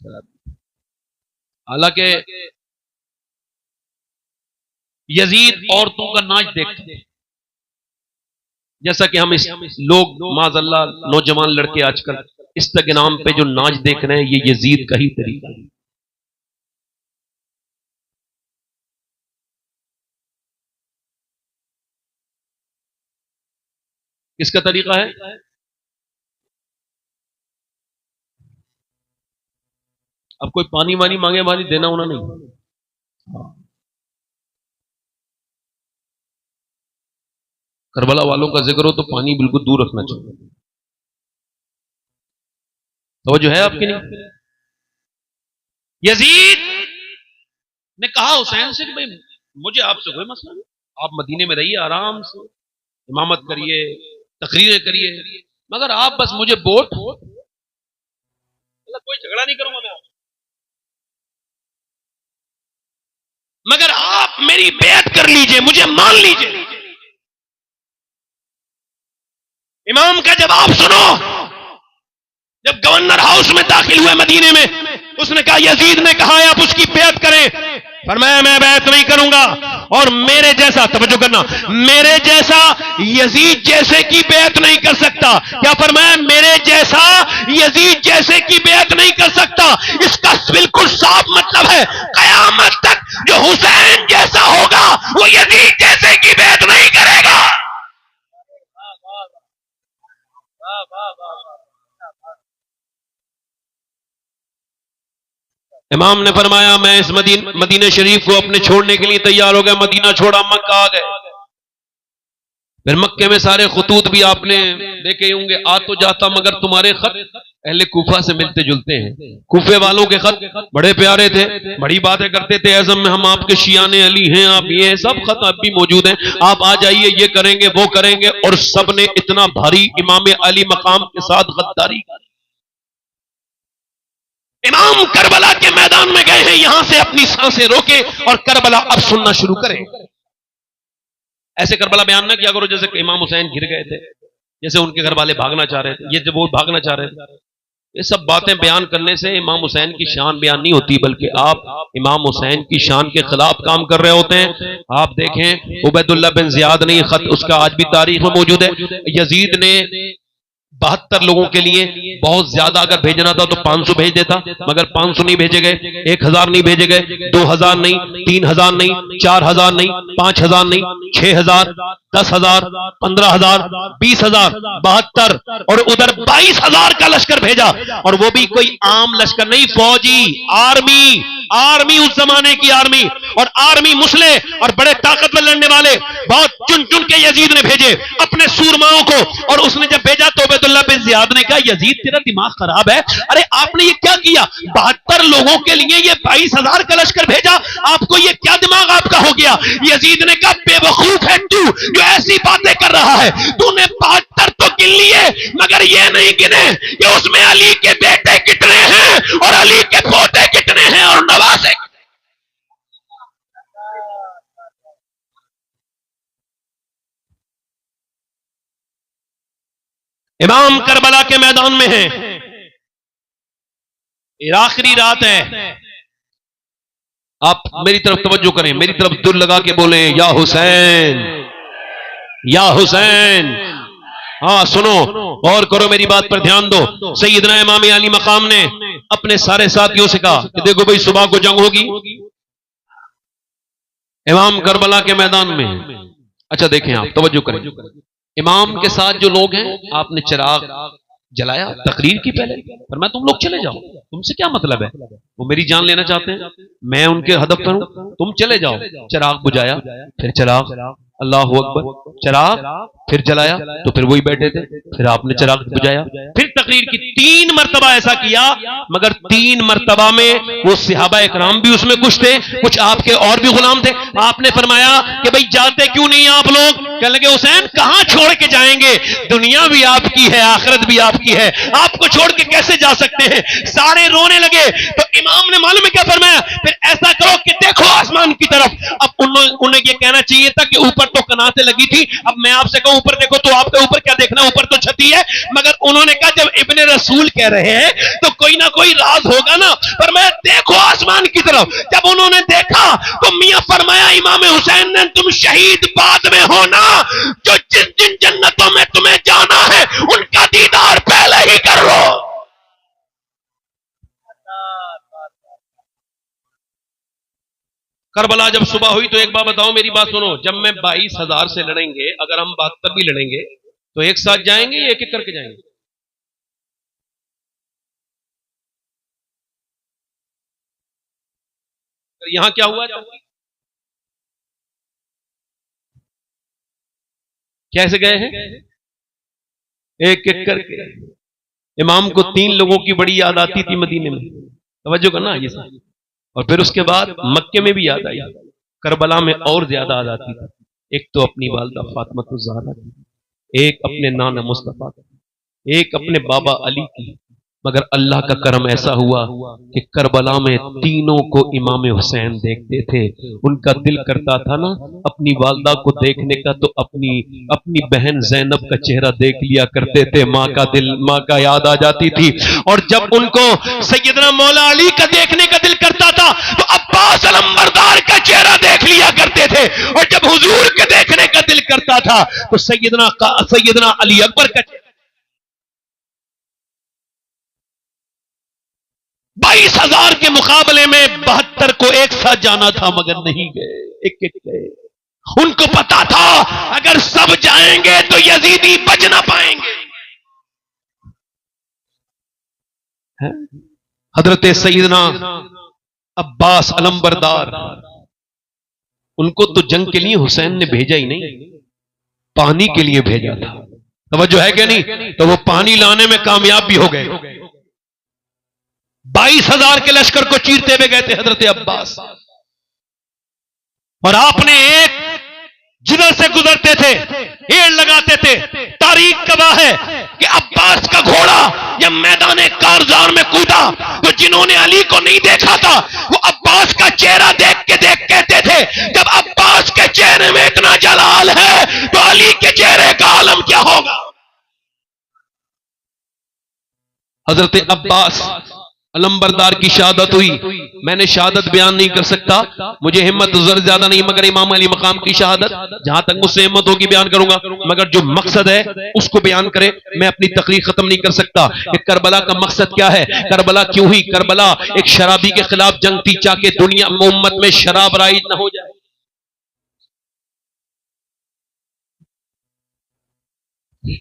शराबी। हालांकि यजीद औरतों का नाच देखते थे, जैसा कि हम इस लोग माज़अल्लाह नौजवान लड़के आजकल इंस्टाग्राम पे जो नाच देख रहे हैं, ये यजीद का ही तरीका है। किसका तरीका है? अब कोई पानी वानी मांगे, वानी देना होना नहीं। करबला वालों का जिक्र हो तो पानी बिल्कुल दूर रखना चाहिए। तो जो है आपकी नहीं। यजीद ने कहा हुसैन से कि भाई मुझे आपसे कोई मसला नहीं, आप मदीने में रहिए, आराम से इमामत करिए, तकरीरें करिए, मगर आप बस मुझे वोट, कोई झगड़ा नहीं करूंगा मैं आपसे, मगर आप मेरी बैत कर लीजिए, मुझे मान लीजिए। इमाम का जवाब सुनो। जब गवर्नर हाउस में दाखिल हुए मदीने में, उसने कहा, यजीद ने कहा है आप उसकी बैत करें। फरमाया मैं बैत नहीं करूंगा, और मेरे जैसा, तवज्जो करना, मेरे जैसा यजीद जैसे की बैत नहीं कर सकता। क्या फरमाया? मेरे जैसा यजीद जैसे की बैत नहीं कर सकता। इसका बिल्कुल साफ मतलब है कयामत तक जो हुसैन जैसा होगा वो यजीद जैसे की बैत नहीं करेगा। इमाम ने फरमाया मैं इस मदीने शरीफ को अपने छोड़ने के लिए तैयार हो गया। मदीना छोड़ा, मक्का आ गए। फिर मक्के में सारे खतूत भी आपने देखे होंगे, आ तो जाता मगर तुम्हारे खत अहले कूफा से मिलते जुलते हैं। कूफे वालों के खत बड़े प्यारे थे, बड़ी बातें करते थे, एज़म में हम आपके शियाने अली हैं, आप ये सब खत अब भी मौजूद हैं, आप आ जाइए, ये करेंगे वो करेंगे। और सब ने इतना भारी इमाम अली मकाम के साथ गद्दारी। इमाम करबला के मैदान में गए हैं, यहां से अपनी सांसें रोके और करबला अब सुनना शुरू करें। ऐसे करबला बयान ना किया करो जैसे इमाम हुसैन गिर गए थे, जैसे उनके घर वाले भागना चाह रहे थे, ये जब वो भागना चाह रहे थे। ये सब बातें बयान करने से इमाम हुसैन की शान बयान नहीं होती, बल्कि आप इमाम हुसैन की शान के खिलाफ काम कर रहे होते हैं। आप देखें उबैदुल्लाह बिन जियाद ने खत, उसका आज भी तारीख में मौजूद है। यजीद ने 72 लोगों के लिए बहुत ज्यादा अगर भेजना था तो 500 भेज देता, मगर 500 नहीं भेजे गए, 1000 नहीं भेजे गए, 2000 नहीं, 3000 नहीं, 4000 नहीं, 5000 नहीं, 6000, 10,000, 15,000, 20,000, 72 और उधर 22,000 का लश्कर भेजा। और वो भी कोई आम लश्कर नहीं, फौजी, आर्मी उस जमाने की आर्मी, और आर्मी मुसले और बड़े ताकतवर लड़ने वाले बहुत चुन चुन के यजीद ने भेजे अपने सूरमाओं को। और उसने जब भेजा तो अब्दुल्लाह बिन ज़ियाद ने कहा, यजीद तेरा दिमाग खराब है, अरे आपने ये क्या किया, 72 लोगों के लिए ये 22,000 का लश्कर भेजा, आपको ये क्या दिमाग आपका हो गया। यजीद ने कहा, बेवकूफ है तू जो ऐसी बातें कर रहा है, तूने 72 तो गिन लिए मगर ये नहीं गिने कि उसमें अली के बेटे कितने हैं और अली के पोते कितने हैं और नवासे। इमाम करबला के मैदान में है, आखिरी रात है, आप मेरी तरफ तवज्जो करें, मेरी तरफ दिल लगा के बोले, या हुसैन या हुसैन। हाँ सुनो, और करो, मेरी बात पर ध्यान दो। सैयदना इमाम अली मकाम ने अपने सारे साथियों से कहा कि देखो भाई, सुबह को जंग होगी। इमाम करबला के मैदान में, अच्छा देखें, आप तवज्जो करें, इमाम के साथ जो लोग हैं, आपने चिराग जलाया तकरीर की पहले, पर मैं तुम लोग चले जाओ, तुमसे क्या मतलब है, वो मेरी जान लेना चाहते हैं, मैं उनके हदफ पर हूं, तुम चले जाओ। चिराग बुझाया, फिर चिराग, अल्लाह अकबर, चिराग फिर जलाया, तो फिर वही बैठे थे, फिर आपने चिराग बुझाया, फिर तकरीर की। 3 मरतबा ऐसा किया, मगर 3 मरतबा में वो सहाबा इकराम भी उसमें कुछ थे, कुछ आपके और भी गुलाम थे। आपने फरमाया कि भाई जाते क्यों नहीं आप लोग। कहने लगे, हुसैन कहां छोड़ के जाएंगे, दुनिया भी आपकी है, आखिरत भी आपकी है, आपको छोड़ के कैसे जा सकते हैं। सारे रोने लगे। तो इमाम ने मालूम है क्या फरमाया, फिर ऐसा करो कि देखो आसमान की तरफ। अब उन्हें ये कहना चाहिए था कि ऊपर तो कनातें लगी थी, अब मैं आपसे कहूं ऊपर देखो, तो आपके ऊपर क्या देखना, ऊपर तो छती है। मगर उन्होंने कहा जब इब्ने रसूल कह रहे हैं तो कोई ना कोई राज होगा ना, पर मैं देखो आसमान की तरफ। जब उन्होंने देखा तो मियां फरमाया, इमाम हुसैन ने, तुम शहीद बाद में होना, जो जिन जिन जन्नतों में तुम्हें जाना है उनका दीदार पहले ही कर लो। करबला जब सुबह हुई तो एक बात बताओ, मेरी बात सुनो, जब मैं 22,000 से लड़ेंगे, अगर हम 72 भी लड़ेंगे तो एक साथ जाएंगे या एक एक करके जाएंगे। तो यहां क्या हुआ, कैसे गए हैं, एक एक करके। इमाम को 3 लोगों की बड़ी याद आती थी मदीने में, तवज्जो करना ये सब। और फिर उसके बाद मक्के में भी याद आई, करबला में और ज्यादा याद आती थी। एक तो अपनी वालदा फातिमा ज़हरा की, एक अपने नाना मुस्तफा की, एक अपने बाबा अली की। मगर अल्लाह का करम ऐसा हुआ कि करबला में तीनों को इमाम हुसैन देखते थे। उनका दिल करता था ना अपनी वालदा को देखने का, तो अपनी बहन ज़ैनब का चेहरा देख लिया करते थे। माँ का याद आ जाती थी। और जब उनको सैयदना मौला अली का देखने का दिल करता था तो अब्बास अलंबरदार का चेहरा देख लिया करते थे। और जब हुजूर के देखने का दिल करता था तो सैयदना अली अकबर का 22,000 के मुकाबले में 72 को एक साथ जाना था, मगर नहीं गए, एक एक गए। उनको पता था अगर सब जाएंगे तो यजीदी बच ना पाएंगे। हजरत सैयदना अब्बास अलंबरदार, उनको तो जंग के लिए हुसैन ने भेजा ही नहीं, पानी के लिए भेजा था। तवज्जो है क्या नहीं, तो वो पानी लाने में कामयाब भी हो गए। 22,000 के लश्कर को चीरते हुए गए थे हजरत अब्बास। और आपने एक जिधर से गुजरते थे एड़ लगाते थे। तारीख गवाह है कि अब्बास का घोड़ा जब मैदान कारजार में कूदा तो जिन्होंने अली को नहीं देखा था वो अब्बास का चेहरा देख कहते थे, जब अब्बास के चेहरे में इतना जलाल है तो अली के चेहरे का आलम क्या होगा। हजरत अब्बास अलंबरदार की शहादत हुई। मैंने शहादत बयान नहीं कर सकता, मुझे हिम्मत ज्यादा नहीं, मगर इमाम अली मकाम की शहादत जहां तक मुझसे हिम्मत होगी बयान करूंगा। मगर जो मकसद है उसको बयान करे, मैं अपनी तकरीर खत्म नहीं कर सकता कि करबला का मकसद क्या है, करबला क्यों हुई। करबला एक शराबी के खिलाफ जंग थी, चाहे दुनिया उम्मत में शराब राइज न हो जाए।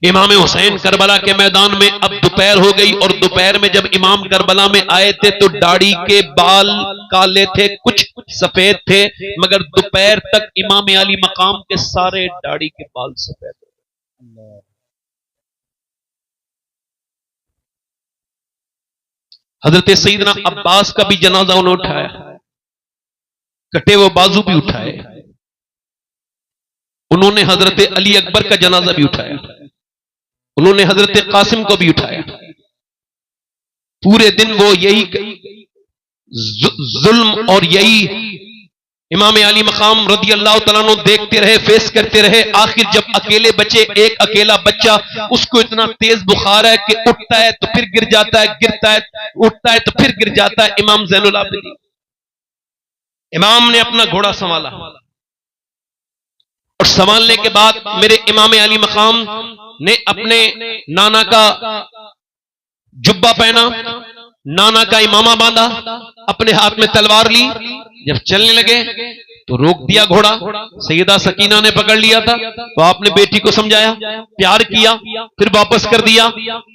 इमाम हुसैन करबला के मैदान में अब दोपहर हो गई, और दोपहर में जब इमाम करबला में आए थे तो दाढ़ी के बाल काले थे, कुछ सफेद थे, मगर दोपहर तक इमाम अली मकाम के सारे दाढ़ी के बाल सफेद थे। हजरत सईदना अब्बास का भी जनाजा उन्होंने उठाया, कटे वो बाजू भी उठाए। उन्होंने हजरत अली अकबर का जनाजा भी उठाया, उन्होंने हजरत कासिम को भी उठाया। पूरे दिन वो यही जुल्म और यही इमाम अली मकाम रदी अल्लाह तआला अन्हु देखते रहे, फेस करते रहे। आखिर जब अकेले बचे, एक अकेला बच्चा, उसको इतना तेज बुखार है कि उठता है तो फिर गिर जाता है, गिरता है, उठता है तो फिर गिर जाता है। इमाम ज़ैनुल आबिदीन, इमाम ने अपना घोड़ा संभाला और संभालने के बाद मेरे इमाम अली मकाम ने अपने नाना का जुब्बा पहना, नाना का इमामा बांधा, अपने हाथ में तलवार ली। जब चलने लगे तो रोक दिया घोड़ा। सैयदा सकीना ने पकड़ लिया था, तो आपने बेटी को समझाया, प्यार किया, फिर वापस कर दिया।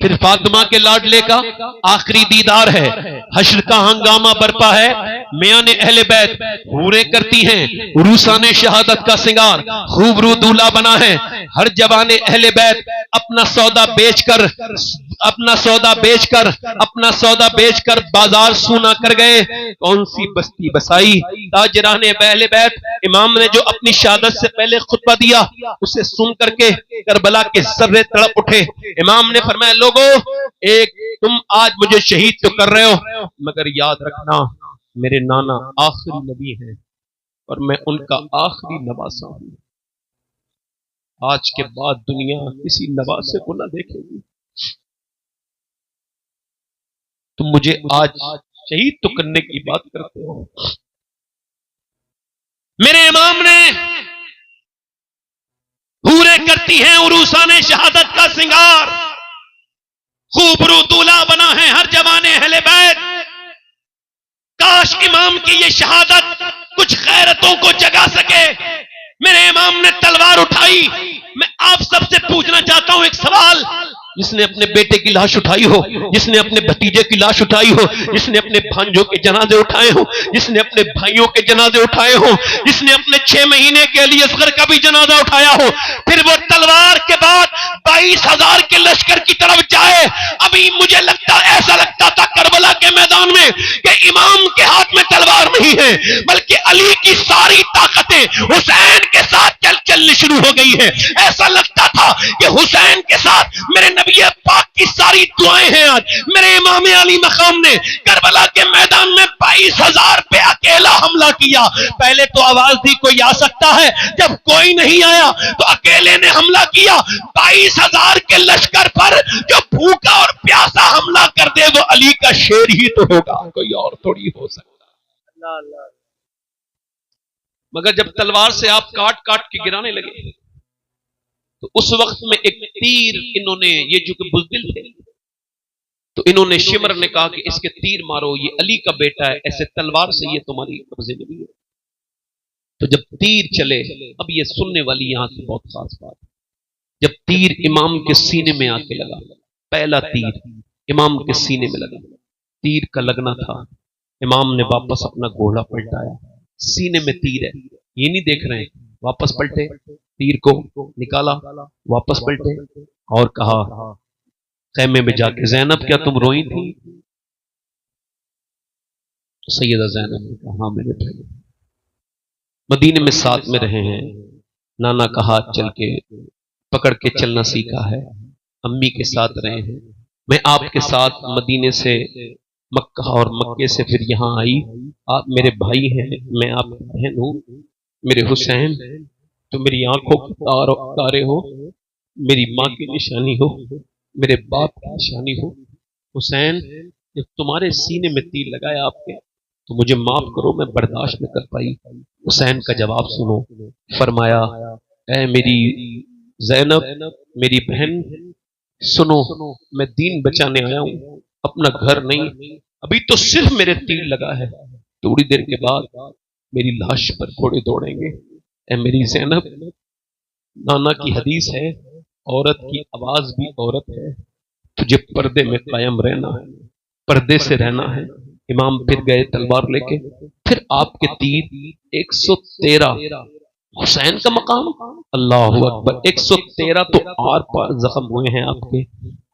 फिर फातिमा के लाडले का आखिरी दीदार है, हश्र का हंगामा बरपा है, मियां ने अहले बैत हूरें करती हैं, उरूसा ने शहादत का सिंगार, खूबरू दूल्हा बना है। हर जवाने अहले बैत अपना सौदा बेचकर, अपना सौदा बेचकर, अपना सौदा बेचकर बाजार सूना कर गए। कौन सी बस्ती बसाई ताजराने अहले बैत। इमाम ने जो अपनी शहादत से पहले खुतबा दिया, उसे सुन करके करबला के सर्रे तड़प उठे। इमाम ने फरमाया, लोगों, एक तुम आज मुझे शहीद तो कर रहे हो, मगर याद रखना मेरे नाना आखिरी नबी हैं और मैं उनका आखिरी नवासा हूं। आज के बाद दुनिया किसी नवासे को ना देखेगी। तुम मुझे आज शहीद तो करने की बात करते हो। मेरे इमाम ने हूरे करती हैं, उरूसा ने शहादत का सिंगार, खूबरू दूल्हा बना है हर जवाने अहले बैत। काश इमाम की ये शहादत कुछ गैरतों को जगा सके। मेरे इमाम ने तलवार उठाई। मैं आप सबसे पूछना चाहता हूं एक सवाल, जिसने अपने बेटे की लाश उठाई हो, जिसने अपने भतीजे की लाश उठाई हो, जिसने अपने भांजों के जनाजे उठाए हो, जिसने अपने भाइयों के जनाजे उठाए हो, जिसने अपने 6 महीने के लिए असगर का भी जनाजा उठाया हो, फिर वो तलवार के बाद 22,000 के लश्कर की तरफ जाए। अभी मुझे लगता, ऐसा लगता था करबला के मैदान में कि इमाम के हाथ में तलवार नहीं है, बल्कि अली की सारी ताकतें हुसैन के साथ चलनी शुरू हो गई है। ऐसा लगता था कि हुसैन के साथ मेरे नबी पाक की सारी दुआएं हैं। आज मेरे इमाम अली मकाम ने करबला के मैदान में 22,000 पे अकेला हमला किया। पहले तो आवाज दी कोई आ सकता है, जब कोई नहीं आया तो अकेले ने हमला किया। 22,000 के लश्कर पर जो भूखा और प्यासा हमला कर दे वो अली का शेर ही तो होगा, कोई और थोड़ी हो सकता। मगर जब तलवार से आप काट काट के गिराने लगे तो उस वक्त में एक तीर इन्होंने, ये जो कि बुज़दिल थे, तो इन्होंने शिमर ने कहा कि इसके तीर मारो, ये अली का बेटा है, ऐसे तलवार से ये तुम्हारी कब्जे में नहीं है। तो जब तीर चले, अब ये सुनने वाली यहां से बहुत खास बात, जब तीर इमाम के सीने में आके लगा, पहला तीर इमाम के सीने में लगा, तीर का लगना था, इमाम ने वापस अपना घोड़ा पलटाया। सीने में तीर है, ये नहीं देख रहे हैं, वापस पलटे, तीर को निकाला, वापस पलटे और कहा खैमे में जाके, ज़ैनब क्या तुम रोई थी? तो सैयदा ज़ैनब ने कहा, हाँ मेरे भाई, मदीने में साथ में रहे हैं, नाना का हाथ चल के पकड़ के चलना सीखा है, अम्मी के साथ रहे हैं, मैं आपके साथ मदीने से मक्का और मक्के से फिर यहाँ आई, आप मेरे भाई हैं, मैं आपकी बहन हूँ, मेरे हुसैन तो मेरी आंखों के तारे हो, मेरी माँ की निशानी हो, मेरे बाप की निशानी हो। हुसैन, जब तुम्हारे सीने में तीर लगाया आपके, तो मुझे माफ करो, मैं बर्दाश्त न कर पाई। हुसैन का जवाब सुनो, फरमाया, ऐ मेरी ज़ैनब, मेरी बहन, सुनो, मैं दीन बचाने आया हूँ, अपना घर नहीं, अभी तो सिर्फ मेरे तीर लगा है, थोड़ी देर के बाद मेरी लाश पर घोड़े दौड़ेंगे। ऐ मेरी ज़ैनब, नाना की हदीस है, औरत की आवाज भी औरत है, तुझे पर्दे में कायम रहना है, पर्दे से रहना है। इमाम फिर गए तलवार लेके, फिर आपके तीर 113, हुसैन का मकाम, अल्लाह अकबर, 113 तो आर पार जख्म हुए हैं आपके,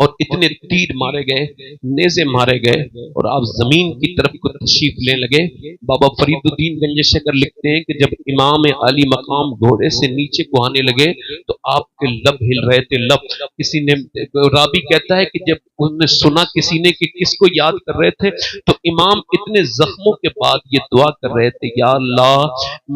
और इतने तीर मारे गए, नेज़े मारे गए, और आप जमीन की तरफ को तशरीफ लेने लगे। बाबा फरीदुद्दीन गंज शकर लिखते हैं कि जब इमाम अली मकाम घोड़े से नीचे को आने लगे तो आपके लब हिल रहे थे, लब। किसी ने, राबी कहता है कि जब उन्होंने सुना किसी ने कि किसको याद कर रहे थे, तो इमाम इतने जख्मों के बाद ये दुआ कर रहे थे, या अल्लाह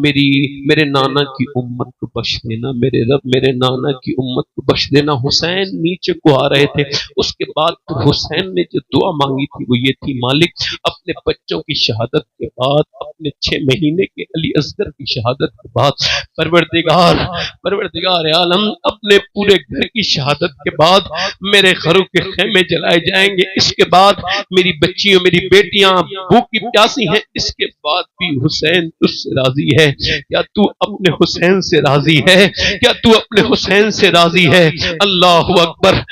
मेरे नाना की उम्मत को बख्श देना, मेरे रब मेरे नाना की उम्मत को बख्श देना। हुसैन नीचे को आ रहे थे। उसके बाद तो हुसैन ने जो दुआ मांगी थी वो ये थी, मालिक अपने बच्चों की शहादत के बाद, अपने 6 महीने के अली असगर की शहादत के बाद, परवरदिगार परवरदिगार आलम अपने पूरे घर की शहादत के बाद मेरे घरों के खेमे जलाए जाएंगे। इसके बाद मेरी बच्चियों, मेरी बेटियां भूखी प्यासी हैं, इसके बाद भी हुसैन तुझसे राजी है। क्या तू अपने हुसैन से राजी है? क्या तू अपने हुसैन से राजी है? अल्लाह अकबर।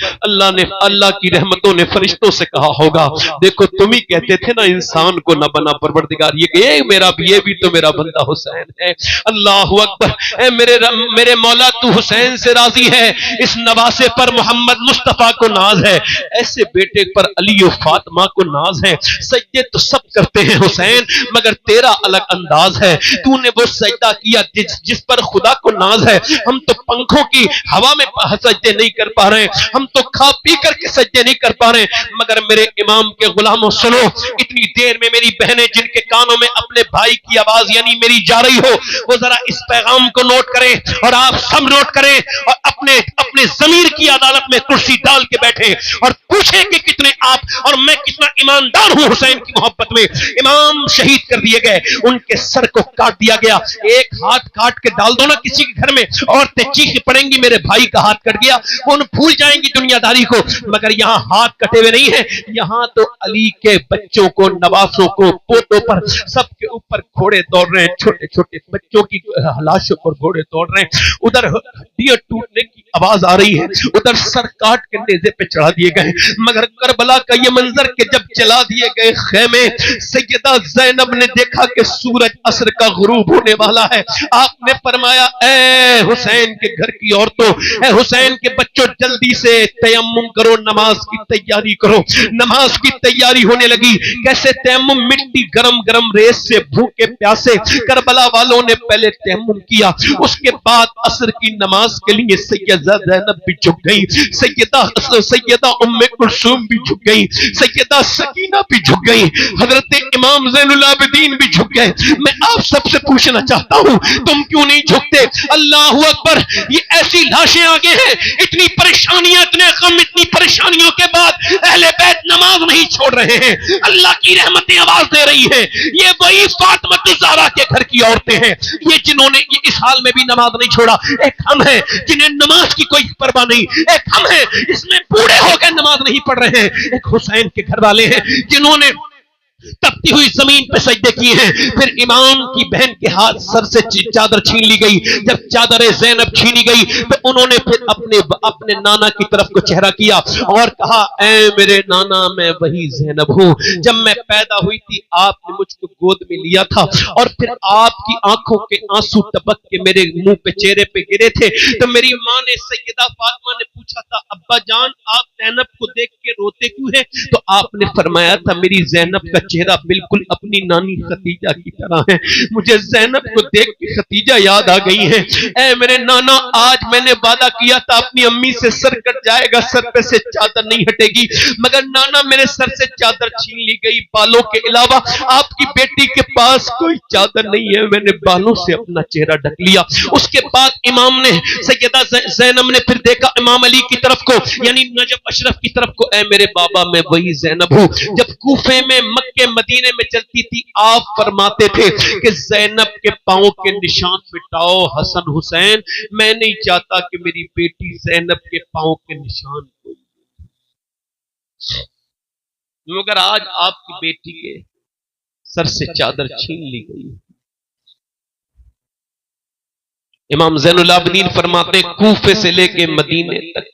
अल्लाह की रहमतों ने फरिश्तों से कहा होगा, देखो तुम ही कहते थे ना इंसान को न बना परवरदिगार, ये भी तो मेरा बंदा हुसैन है। अल्लाह अकबर। मेरे मौला तू हुसैन से राजी है, इस नवासे पर मोहम्मद मुस्तफा को नाज है, ऐसे बेटे पर अली और फातिमा को नाज है। सजदे तो सब करते हैं हुसैन, मगर तेरा अलग अंदाज है। तूने वो सजदा किया जिस पर खुदा को नाज है। हम तो पंखों की हवा में सजदे नहीं कर पा रहे, हम तो खा पी करके सजदे नहीं कर पा रहे, मगर मेरे इमाम के गुलामों सुनो, इतनी देर में मेरी बहनें जिनके कानों में अपने भाई की आवाज यानी मेरी जा रही हो, वो जरा इस पैगाम को नोट करें, और आप सब नोट करें, और अपने अपने जमीर की अदालत में कुर्सी डाल के बैठे और पूछें कि कितने आप और मैं कितना ईमानदार हूं हुसैन की मोहब्बत में। इमाम शहीद कर दिए गए, उनके सर को काट दिया गया। एक हाथ काट के डाल दो ना किसी के घर में, औरतें चीख पड़ेंगी मेरे भाई का हाथ कट गया, वो भूल जाएंगी दुनियादारी को। मगर यहाँ हाथ कटे हुए नहीं है, यहाँ तो अली के बच्चों को, नवासों को, पोतों पर, सबके ऊपर घोड़े दौड़ रहे हैं, छोटे छोटे बच्चों की लाशों पर घोड़े दौड़ रहे हैं। उधर हड्डियां टूटने की आवाज आ रही है, उधर सर काट के नेज़े पे चढ़ा दिए गए। मगर करबला का ये मंजर के जब चला दिए गए खेमे, सैयदा ज़ैनब ने देखा कि सूरज असर का गुरूब होने वाला है। आपने फरमाया, ए हुसैन के घर की औरतों, ए हुसैन के बच्चों, जल्दी से तयम्मुम करो, नमाज की तैयारी करो। नमाज की तैयारी होने लगी। कैसे तयम्मुम? मिट्टी गरम गरम रेत से भूखे प्यासे करबला वालों ने पहले तयम्मुम किया, उसके बाद असर की नमाज के लिए सैयदा ज़ैनब भी झुक गई, सैयदा उम्मे कुलसूम भी झुक गई, सैयदा सकीना भी झुक गई, हजरत इमाम ज़ैनुल आबिदीन भी झुक गए। मैं आप सबसे पूछना चाहता हूं, तुम क्यों नहीं झुकते? अल्लाह अकबर। ये ऐसी लाशें आगे हैं, इतनी परेशानियां, इतने गम, इतनी परेशानियों के बाद अहले बैत नमाज नहीं छोड़ रहे हैं। अल्लाह की रहमतें आवाज दे रही हैं। ये वही फातिमा ज़हरा के घर की औरतें हैं, ये जिन्होंने इस हाल में भी नमाज नहीं छोड़ा। एक हम हैं जिन्हें नमाज की कोई परवाह नहीं, एक हम हैं जिसमें बूढ़े हो गए नमाज नहीं पढ़ रहे हैं, एक हुसैन के घर वाले हैं जिन्होंने तपती हुई जमीन पे सजदे किए हैं। फिर इमाम की बहन के हाथ सर से चादर छीन ली गई। जब चादर ज़ैनब छीनी गई तो उन्होंने फिर अपने नाना की तरफ को चेहरा किया और कहा, ऐ मेरे नाना, मैं वही ज़ैनब हूं, जब मैं पैदा हुई थी आपने मुझको गोद में लिया था, और फिर आपकी आंखों के आंसू टपक के मेरे मुंह पे, चेहरे पे गिरे थे। तो मेरी माँ ने, सैयदा फातिमा ने पूछा था, अब्बा जान आप ज़ैनब को देख के रोते क्यों हैं? तो आपने फरमाया था, मेरी ज़ैनब का चेहरा बिल्कुल अपनी नानी खतीजा की तरह है, मुझे ज़ैनब को देख के खतीजा याद आ गई है। ऐ मेरे नाना, आज मैंने वादा किया था अपनी अम्मी से सर कट जाएगा, सर पे से चादर नहीं हटेगी, मगर नाना मेरे सर से चादर छीन ली गई। बालों के अलावा आपकी बेटी के पास कोई चादर नहीं है, मैंने बालों से अपना चेहरा ढक लिया। उसके बाद इमाम ने, सैयदा ज़ैनब ने फिर देखा इमाम अली की तरफ को, यानी नजफ अशरफ की तरफ को, ऐ मेरे बाबा, मैं वही ज़ैनब हूं जब कूफे में, मक्के मदीने में चलती थी। आप फरमाते थे कि ज़ैनब के पांव के निशान मिटाओ हसन हुसैन, मैं नहीं चाहता कि मेरी बेटी ज़ैनब के पांव के निशान कोई, मगर आज आपकी बेटी के सर से चादर छीन ली गई। इमाम ज़ैनुल आबिदीन फरमाते, कूफे से लेके मदीने तक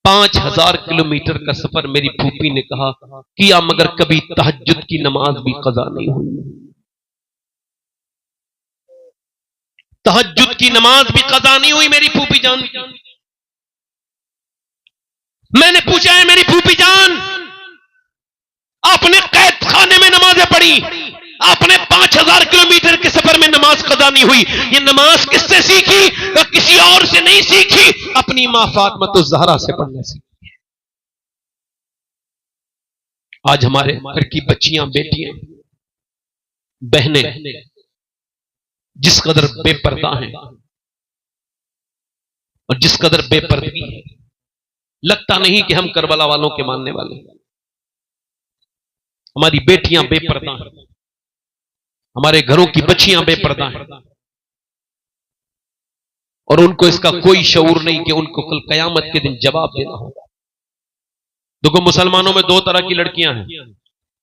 5000 किलोमीटर का सफर मेरी फूफी ने कहा किया, मगर कभी तहज्जुद की नमाज भी कज़ा नहीं हुई। तहज्जुद की नमाज भी कज़ा नहीं हुई मेरी फूफी जान की। मैंने पूछा है मेरी फूफी जान, आपने कैद खाने में नमाजें पढ़ी, आपने 5000 किलोमीटर के सफर में नमाज कदा नहीं हुई, ये नमाज किससे सीखी? तो किसी और से नहीं सीखी, अपनी मां फातिमा ज़हरा से पढ़ने सीखी। आज हमारे घर की बच्चियां, बेटियां, बहनें जिस कदर बेपर्दा हैं और जिस कदर बेपर्दगी है, लगता नहीं कि हम करबला वालों के मानने वाले। हमारी बेटियां बेपर्दा हैं, हमारे घरों की बच्चियां बेपर्दा हैं और उनको इसका कोई शऊर नहीं कि उनको कल कयामत के दिन जवाब देना होगा। देखो, मुसलमानों में दो तरह की लड़कियां हैं,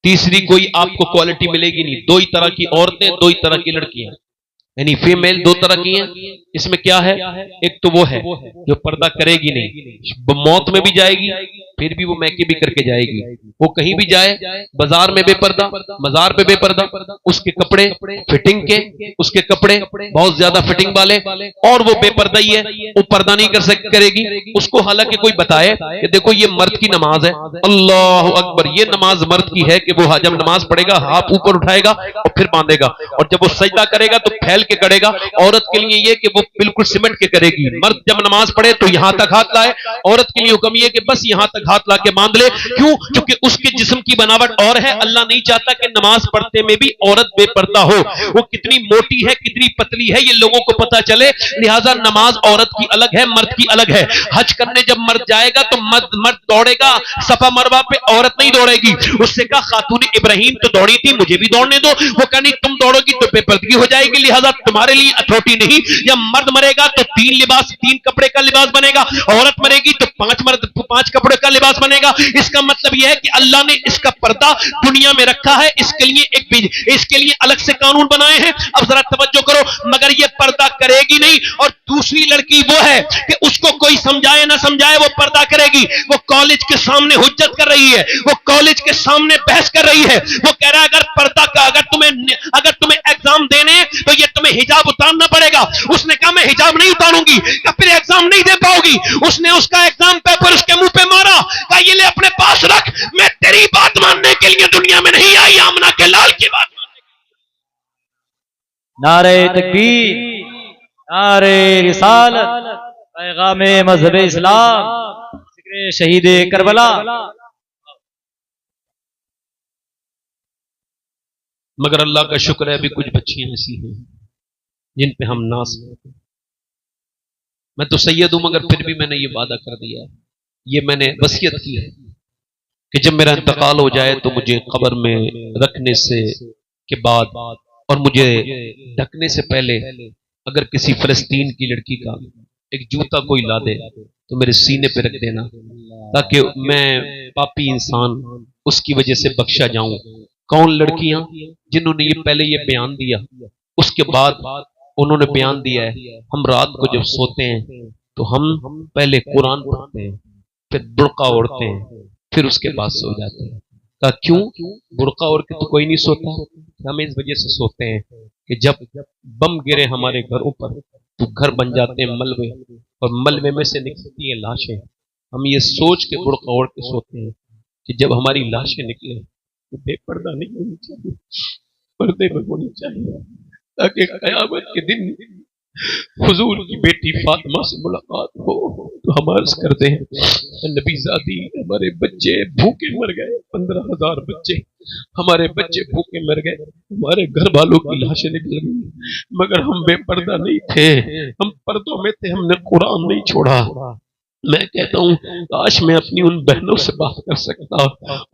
तीसरी कोई आपको क्वालिटी मिलेगी नहीं। दो ही तरह की औरतें, दो ही तरह की लड़कियां, यानी फीमेल दो तरह की हैं। इसमें क्या है? एक तो वो है जो पर्दा करेगी नहीं, मौत में भी जाएगी फिर भी वो मैके भी करके जाएगी। वो कहीं भी जाए, बाजार में बेपर्दा, मजार पे बेपर्दा, उसके कपड़े फिटिंग के, उसके कपड़े बहुत ज्यादा फिटिंग वाले, और वो बेपर्दा ही है, वो पर्दा नहीं करेगी। उसको हालांकि कोई बताए कि देखो ये मर्द की नमाज है, अल्लाह अकबर, ये नमाज मर्द की है कि वो जब नमाज पढ़ेगा हाथ ऊपर उठाएगा और फिर बांधेगा, और जब वो सजदा करेगा तो फैल के करेगा। औरत के लिए ये कि वो बिल्कुल सिमट के करेगी। मर्द जब नमाज पढ़े तो यहां तक हाथ लाए, औरत के लिए हुक्म ये कि बस यहां तक हाथ ला के बांध ले। क्यों? क्योंकि उसके जिस्म की बनावट और है। अल्लाह नहीं चाहता कि नमाज पढ़ते में भी औरत बेपर्दा हो, वो कितनी मोटी है कितनी पतली है ये लोगों को पता चले। लिहाजा नमाज औरत की अलग है, मर्द की अलग है। हज करने जब मर्द जाएगा तो मर्द दौड़ेगा सफा मरवा पे, औरत नहीं दौड़ेगी। उससे कहा खातून इब्राहिम तो दौड़ी थी, मुझे भी दौड़ने दो। वो कहनी तुम दौड़ोगी तो बेपर्दगी हो जाएगी, लिहाजा तुम्हारे लिए अथॉरिटी नहीं। जब मर्द मरेगा तो तीन कपड़े का लिबास बनेगा, औरत मरेगी तो पांच कपड़े का लिबास बनेगा। इसका मतलब यह है कि अल्लाह ने इसका पर्दा दुनिया में रखा है, इसके लिए अलग से कानून बनाए हैं। अब जरा तवज्जो करो, मगर यह पर्दा करेगी नहीं। और दूसरी लड़की वो है कि उसको कोई समझाए ना समझाए वो पर्दा करेगी। वो कॉलेज के सामने हुज्जत कर रही है, वो कॉलेज के सामने बहस कर रही है। वो कह रहा है अगर पर्दा का अगर तुम्हें एग्जाम देने तो ये तुम्हें हिजाब उतारना पड़ेगा। उसने कहा मैं हिजाब नहीं उतारूंगी, तो फिर एग्जाम नहीं दे पाओगी। उसने उसका एग्जाम पेपर उसके मुंह पे मारा, कहा ये ले अपने पास रख, मैं तेरी बात मानने के लिए दुनिया में नहीं आई, आमना के लाल की बात। नारे तकबीर, नारे रिसालत, पैगाम मजहब इस्लाम, जिक्र शहीद करबला। मगर अल्लाह का शुक्र है अभी कुछ बच्चियां ऐसी हैं जिन पे हम नाज करते हैं। मैं तो सैयद हूं मगर फिर भी मैंने ये वादा कर दिया, ये मैंने वसीयत की है कि जब मेरा इंतकाल हो जाए तो मुझे कब्र में रखने से के बाद और मुझे ढकने से पहले अगर किसी फलस्तीन की लड़की का एक जूता कोई ला दे तो मेरे सीने पे रख देना, ताकि मैं पापी इंसान उसकी वजह से बख्शा जाऊं। कौन लड़कियां? जिन्होंने ये पहले ये बयान दिया, उसके बाद उन्होंने बयान दिया है हम रात को जब सोते हैं तो हम पहले कुरान पढ़ते हैं, फिर बुर्का ओढ़ते हैं, फिर उसके बाद सो जाते हैं। कहा क्यों? बुर्का ओढ़ के तो कोई नहीं सोता, हम इस वजह से सोते हैं कि जब बम गिरे हमारे घरों पर तो घर बन जाते हैं मलबे, और मलबे में से निकलती हैं लाशें। हम ये सोच के बुर्का ओढ़ के सोते हैं कि जब हमारी लाशें निकले तो बेपर्दा नहीं होनी चाहिए, पर्दे में होनी चाहिए, ताकि क़यामत के दिन हुजूर की बेटी फातिमा से मुलाकात हो तो हम अर्ज करते हैं नबी ज़ादी हमारे बच्चे भूखे मर गए, 15,000 बच्चे हमारे बच्चे भूखे मर गए, हमारे घर वालों की लाशें निकल गई, मगर हम बेपर्दा नहीं थे, हम पर्दों में थे, हमने कुरान नहीं छोड़ा। मैं कहता हूँ काश मैं अपनी उन बहनों से बात कर सकता,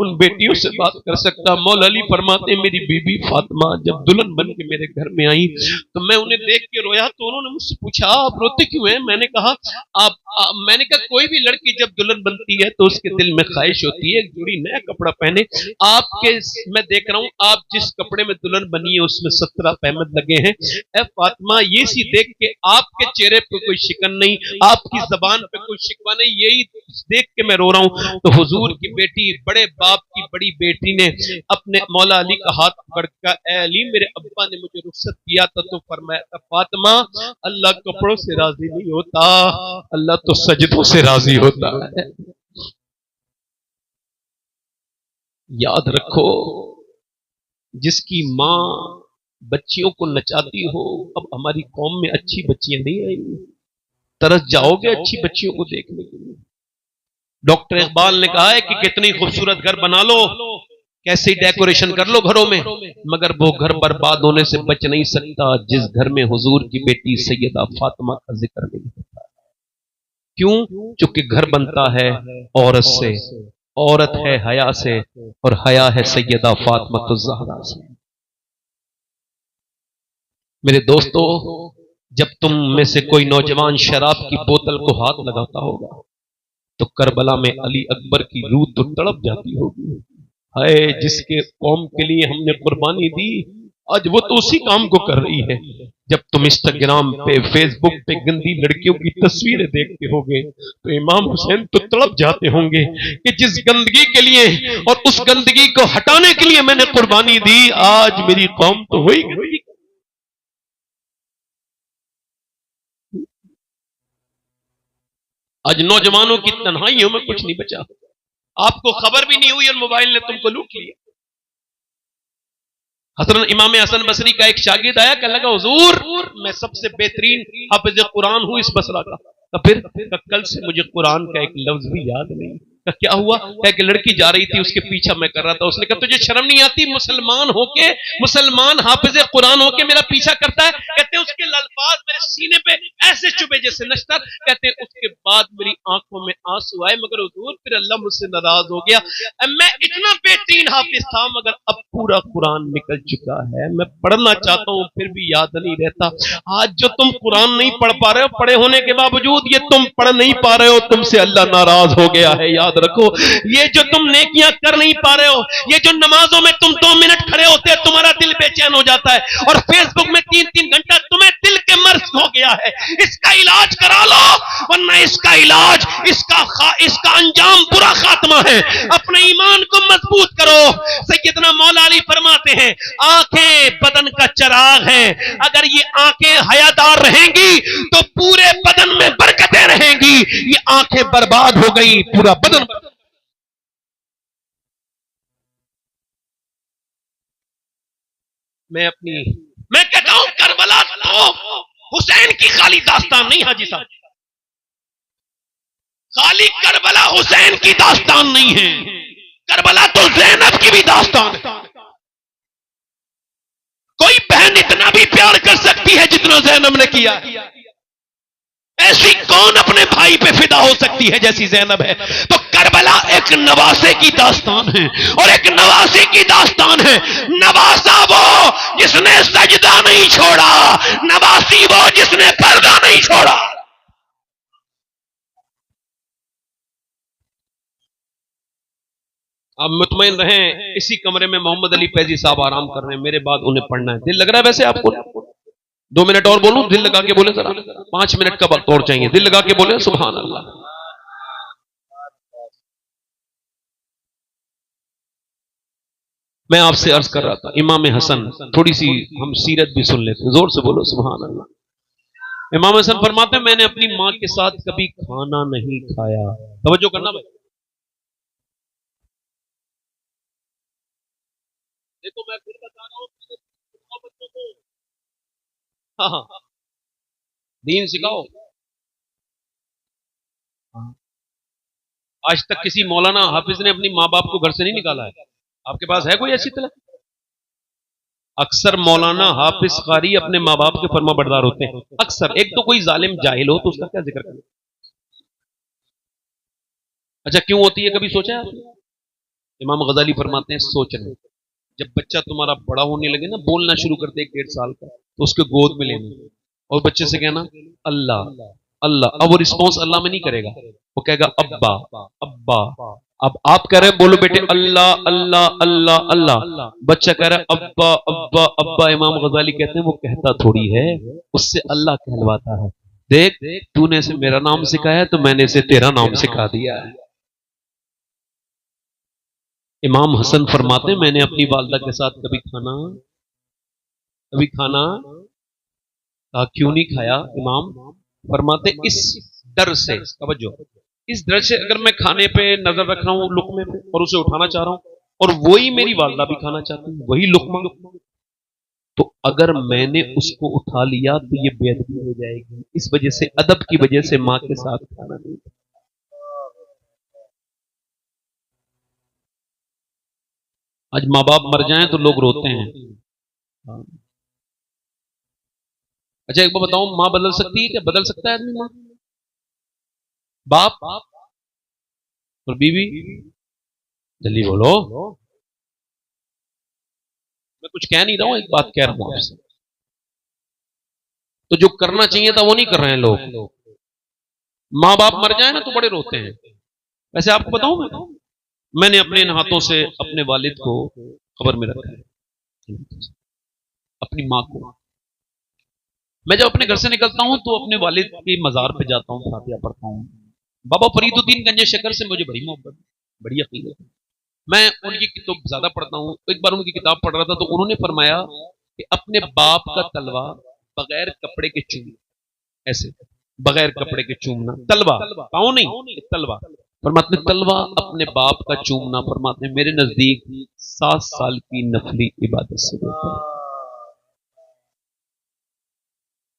उन बेटियों से बात कर सकता। मौला अली फरमाते मेरी बीबी फातिमा जब दुल्हन बन के मेरे घर में आई तो मैं उन्हें देख के रोया, तो उन्होंने मुझसे पूछा आप रोते क्यों हैं? मैंने कहा मैंने कहा कोई भी लड़की जब दुल्हन बनती है तो उसके दिल में ख्वाहिश होती है एक जोड़ी नया कपड़ा पहने। आपके मैं देख रहा हूँ आप जिस कपड़े में दुल्हन बनी है उसमें 17 अहमद लगे हैं। ए फातिमा ये सी देख के आपके चेहरे पे कोई शिकन नहीं, आपकी जबान पे कोई शिकवा नहीं, यही देख के मैं रो रहा हूँ। तो हुजूर की बेटी बड़े बाप की बड़ी बेटी ने अपने मौला अली का हाथ पकड़ कर ए अली मेरे अब्बा ने मुझे रुखसत किया था तो फरमाया था फातिमा अल्लाह कपड़ों से राजी नहीं होता, अल्लाह तो सजदों से राजी होता है। याद रखो, जिसकी मां बच्चियों को नचाती हो, अब हमारी कौम में अच्छी बच्चियां नहीं आएंगी, तरस जाओगे अच्छी बच्चियों को देखने के लिए। डॉक्टर इकबाल ने कहा है कि कितनी खूबसूरत घर बना लो, कैसे डेकोरेशन कर लो घरों में, मगर वो घर बर्बाद होने से बच नहीं सकता जिस घर में हुजूर की बेटी सैयदा फातिमा का जिक्र नहीं होता। क्यों? चूंकि घर बनता है औरत से, औरत है हया से, और हया है सैयदा फातिमा ज़हरा से। मेरे दोस्तों, जब तुम में से कोई नौजवान शराब की बोतल को हाथ लगाता होगा तो करबला में अली अकबर की रूह तो तड़प जाती होगी। हाय, जिसके कौम के लिए हमने कुर्बानी दी, आज वो तो उसी काम को कर रही है। जब तुम इंस्टाग्राम पे, फेसबुक पे गंदी लड़कियों की तस्वीरें देखते होगे तो इमाम हुसैन तो तड़प जाते होंगे कि जिस गंदगी के लिए और उस गंदगी को हटाने के लिए मैंने कुर्बानी दी, आज मेरी कौम तो हुई गई। आज नौजवानों की तन्हाइयों में कुछ नहीं बचा, आपको खबर भी नहीं हुई और मोबाइल ने तुमको लूट लिया। हज़रत इमाम हसन बसरी का एक शागिर्द आया, कहने लगा हुजूर मैं सबसे बेहतरीन हाफिज कुरान हूं इस बसरा का। तो फिर कल से मुझे कुरान का एक लफ्ज भी याद नहीं। क्या हुआ? क्या कि लड़की जा रही थी, उसके पीछा मैं कर रहा था। उसने कहा तुझे शर्म नहीं आती, मुसलमान होके, मुसलमान हाफिज कुरान होके मेरा पीछा करता है? कहते उसके अल्फाज मेरे सीने पे ऐसे चुभे जैसे नश्तर। कहते उसके बाद मेरी आंखों में आंसू आए, मगर हुजूर फिर अल्लाह मुझसे नाराज हो गया। मैं इतना बेहतरीन हाफिज था, मगर अब पूरा कुरान निकल चुका है, मैं पढ़ना चाहता हूं फिर भी याद नहीं रहता। आज जो तुम कुरान नहीं पढ़ पा रहे हो, पढ़े होने के बावजूद ये तुम पढ़ नहीं पा रहे हो, तुमसे अल्लाह नाराज हो गया है। याद रखो, ये जो तुम नेकियां कर नहीं पा रहे हो, ये जो नमाजों में तुम 2 मिनट खड़े होते हैं तुम्हारा दिल बेचैन हो जाता है, और फेसबुक में 3-3 घंटा तुम्हें दिल के मर्ज हो गया है, इसका इलाज करा लो, वरना इसका इलाज, इसका अंजाम बुरा खात्मा है। अपने ईमान को मजबूत करो। सैयदना मौला अली फरमाते हैं, आंखें बदन का चिराग है, अगर ये आंखें हयादार रहेंगी तो पूरे बदन में बरकतें रहेंगी। ये आंखें बर्बाद हो गई, पूरा बदन। मैं कहता हूं करबला तो हुसैन की खाली दास्तान नहीं, हाजी साहब, खाली करबला हुसैन की दास्तान नहीं है, करबला तो ज़ैनब की भी दास्तान है। कोई बहन इतना भी प्यार कर सकती है जितना ज़ैनब ने किया। ऐसी कौन अपने भाई पे फिदा हो सकती है जैसी ज़ैनब है? तो करबला एक नवासे की दास्तान है, और एक नवासी की दास्तान है। नवासा वो जिसने सजदा नहीं छोड़ा, नवासी वो जिसने पर्दा नहीं छोड़ा। आप मुतमईन रहें, इसी कमरे में मोहम्मद अली फैजी साहब आराम कर रहे हैं, मेरे बाद उन्हें पढ़ना है। दिल लग रहा है वैसे आपको? 2 मिनट और बोलूं? दिल लगा के बोले जरा, 5 मिनट का वक्त और चाहिए, दिल लगा के बोले सुभान अल्लाह। मैं आपसे अर्ज कर रहा था, इमाम हसन, थोड़ी सी हम सीरत भी सुन लेते, जोर से बोलो सुभान अल्लाह। इमाम हसन फरमाते हैं, मैंने अपनी मां के साथ कभी खाना नहीं खाया। तवज्जो करना भाई, देखो मैं फिर बता रहा हूं बच्चों को, हाँ, दीन सिखाओ। आज तक किसी मौलाना हाफिज ने अपनी माँ बाप को घर से नहीं निकाला है? आपके पास है कोई ऐसी तलक? अक्सर मौलाना हाफिज कारी अपने माँ बाप के फरमा बरदार होते हैं। अक्सर, एक तो कोई जालिम जाहिल हो तो उसका क्या जिक्र करें। अच्छा क्यों होती है, कभी सोचा है आपने? इमाम गजाली फरमाते हैं, सोचना, जब बच्चा तुम्हारा बड़ा होने लगे ना, बोलना शुरू करते 1-1.5 साल का, तो उसके गोद में लेना और बच्चे से कहना अल्लाह अल्लाह। अब वो रिस्पॉन्स अल्लाह में नहीं करेगा, वो कहेगा अब्बा अब्बा। अब आप कह रहे हैं बोलो बेटे अल्लाह अल्लाह अल्लाह अल्लाह, बच्चा कह रहा है अब्बा अब्बा अब्बा। इमाम गजाली कहते हैं वो कहता थोड़ी है, उससे अल्लाह कहलवाता है। देख, तूने से मेरा नाम सिखाया तो मैंने से तेरा नाम सिखा दिया है। इमाम हसन फरमाते हैं, मैंने अपनी वालदा के साथ कभी खाना क्यों नहीं खाया? इमाम फरमाते इस डर से, तवज्जो, इस डर से अगर मैं खाने पे नजर रख रहा हूं लुकमे पे और उसे उठाना चाह रहा हूं और वही मेरी वालदा भी खाना चाहती है, वही लुकमा। तो अगर मैंने उसको उठा लिया तो ये बेअदबी हो जाएगी। इस वजह से, अदब की वजह से मां के साथ खाना नहीं। आज माँ बाप मर जाएं तो लोग रोते हैं। हाँ। अच्छा एक बार बताओ, मां बदल सकती है क्या? बदल सकता है आदमी मां? बाप और बीवी? जल्दी बोलो। मैं कुछ कह नहीं रहा हूं, एक बात कह रहा हूं आपसे। तो जो करना चाहिए था वो नहीं कर रहे हैं लोग। माँ बाप मर जाए ना तो बड़े रोते हैं। वैसे आपको बताऊं, मैंने अपने इन हाथों से अपने वालिद को खबर में रखा है, अपनी माँ को। मैं जब अपने घर से निकलता हूं तो अपने वालिद की मजार पे जाता हूं, फातिहा पढ़ता हूं। बाबा फरीदुद्दीन गंजे शक्कर से मुझे बड़ी मोहब्बत, बड़ी अकीदत है। मैं उनकी किताब ज्यादा पढ़ता हूं। एक बार उनकी किताब पढ़ रहा था तो उन्होंने फरमाया कि अपने बाप का तलवा बगैर कपड़े के चूम, ऐसे बगैर कपड़े के चूमना, तलवा, पाँव नहीं, तलवा। फरमाते तलवा अपने बाप का चूमना, फरमाते मेरे नजदीक 7 साल की नफली इबादत से बेहतर है।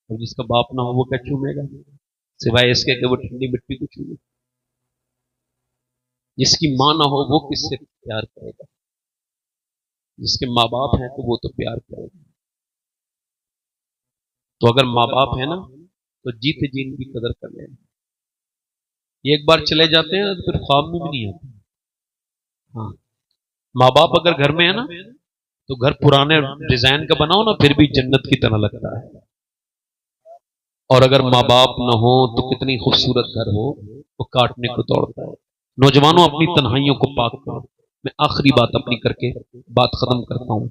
और जिसका बाप ना हो वो क्या चूमेगा, सिवाय इसके कि वो ठंडी मिट्टी को चूमे। जिसकी मां ना हो वो किससे प्यार करेगा? जिसके माँ बाप हैं तो वो तो प्यार करेगा। तो अगर माँ बाप है ना तो जीते जी इनकी कदर कर लेना। ये एक बार चले जाते हैं तो फिर ख्वाब में भी नहीं आते। हाँ, माँ बाप अगर घर में है ना तो घर पुराने डिजाइन का बनाओ ना फिर भी जन्नत की तरह लगता है। और अगर माँ बाप ना हो तो कितनी खूबसूरत घर हो वो काटने को दौड़ता है। नौजवानों अपनी तन्हाइयों को पाक करो। मैं आखिरी बात अपनी करके बात खत्म करता हूँ।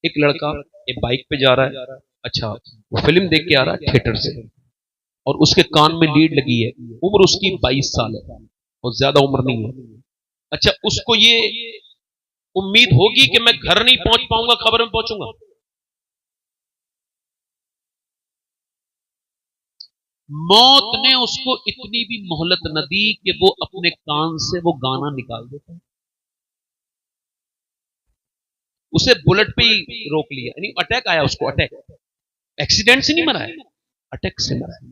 एक लड़का एक बाइक पे जा रहा है, अच्छा वो फिल्म देख के आ रहा है थिएटर से, और उसके कान में लीड लगी है। उम्र उसकी 22 साल है और ज्यादा उम्र नहीं है। अच्छा उसको ये उम्मीद होगी कि मैं घर नहीं पहुंच पाऊंगा, खबर में पहुंचूंगा। मौत ने उसको इतनी भी मोहलत न दी कि वो अपने कान से वो गाना निकाल देता। उसे बुलेट पे ही रोक लिया, यानी अटैक आया उसको, अटैक, एक्सीडेंट से नहीं मरा है, अटैक से मरा है।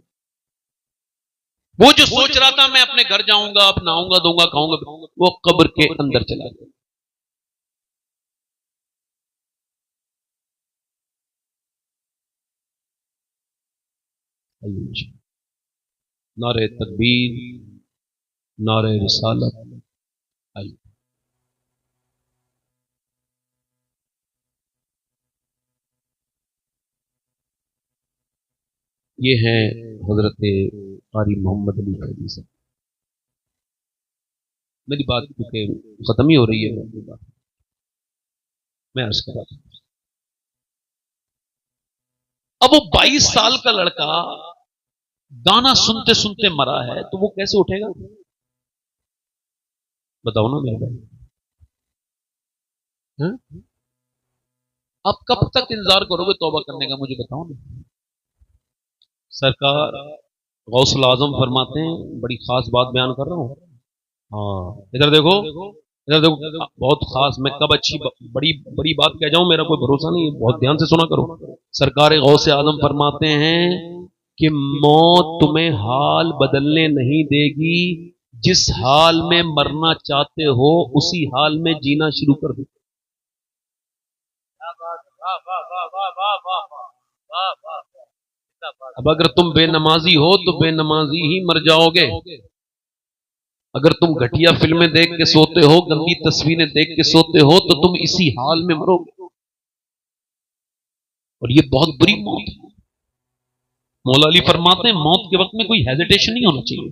वो जो सोच रहा था मैं अपने घर जाऊंगा, अब नहाऊंगा दूंगा खाऊंगा, वो कब्र के अंदर चला गया। नारे तकबीर, नारे रिसालत। ये है हजरत कारी मोहम्मद अली फैजी साहब। मेरी बात क्योंकि खत्म ही हो रही है, मैं अर्ज कर रहा था। अब वो 22 साल का लड़का गाना सुनते सुनते मरा है तो वो कैसे उठेगा? बताओ ना मेरे भाई। आप कब तक इंतजार करोगे तौबा करने का, मुझे बताओ ना। सरकार गौसुल आजम फरमाते हैं, बड़ी खास बात बयान कर रहा हूं। हाँ इधर देखो, इधर देखो, बहुत खास। मैं कब अच्छी बड़ी बड़ी बात कह जाऊं मेरा कोई भरोसा नहीं, बहुत ध्यान से सुना करो। सरकार गौसे आजम फरमाते हैं कि मौत तुम्हें हाल बदलने नहीं देगी, जिस हाल में मरना चाहते हो उसी हाल में जीना शुरू कर दो। अब अगर तुम बेनमाजी हो तो बेनमाजी ही मर जाओगे। अगर तुम घटिया फिल्में देख के सोते हो, गंदी तस्वीरें देख के सोते हो, तो तुम इसी हाल में मरोगे। और ये बहुत बुरी मौत है। मौला अली फरमाते हैं मौत के वक्त में कोई हेजिटेशन नहीं होना चाहिए,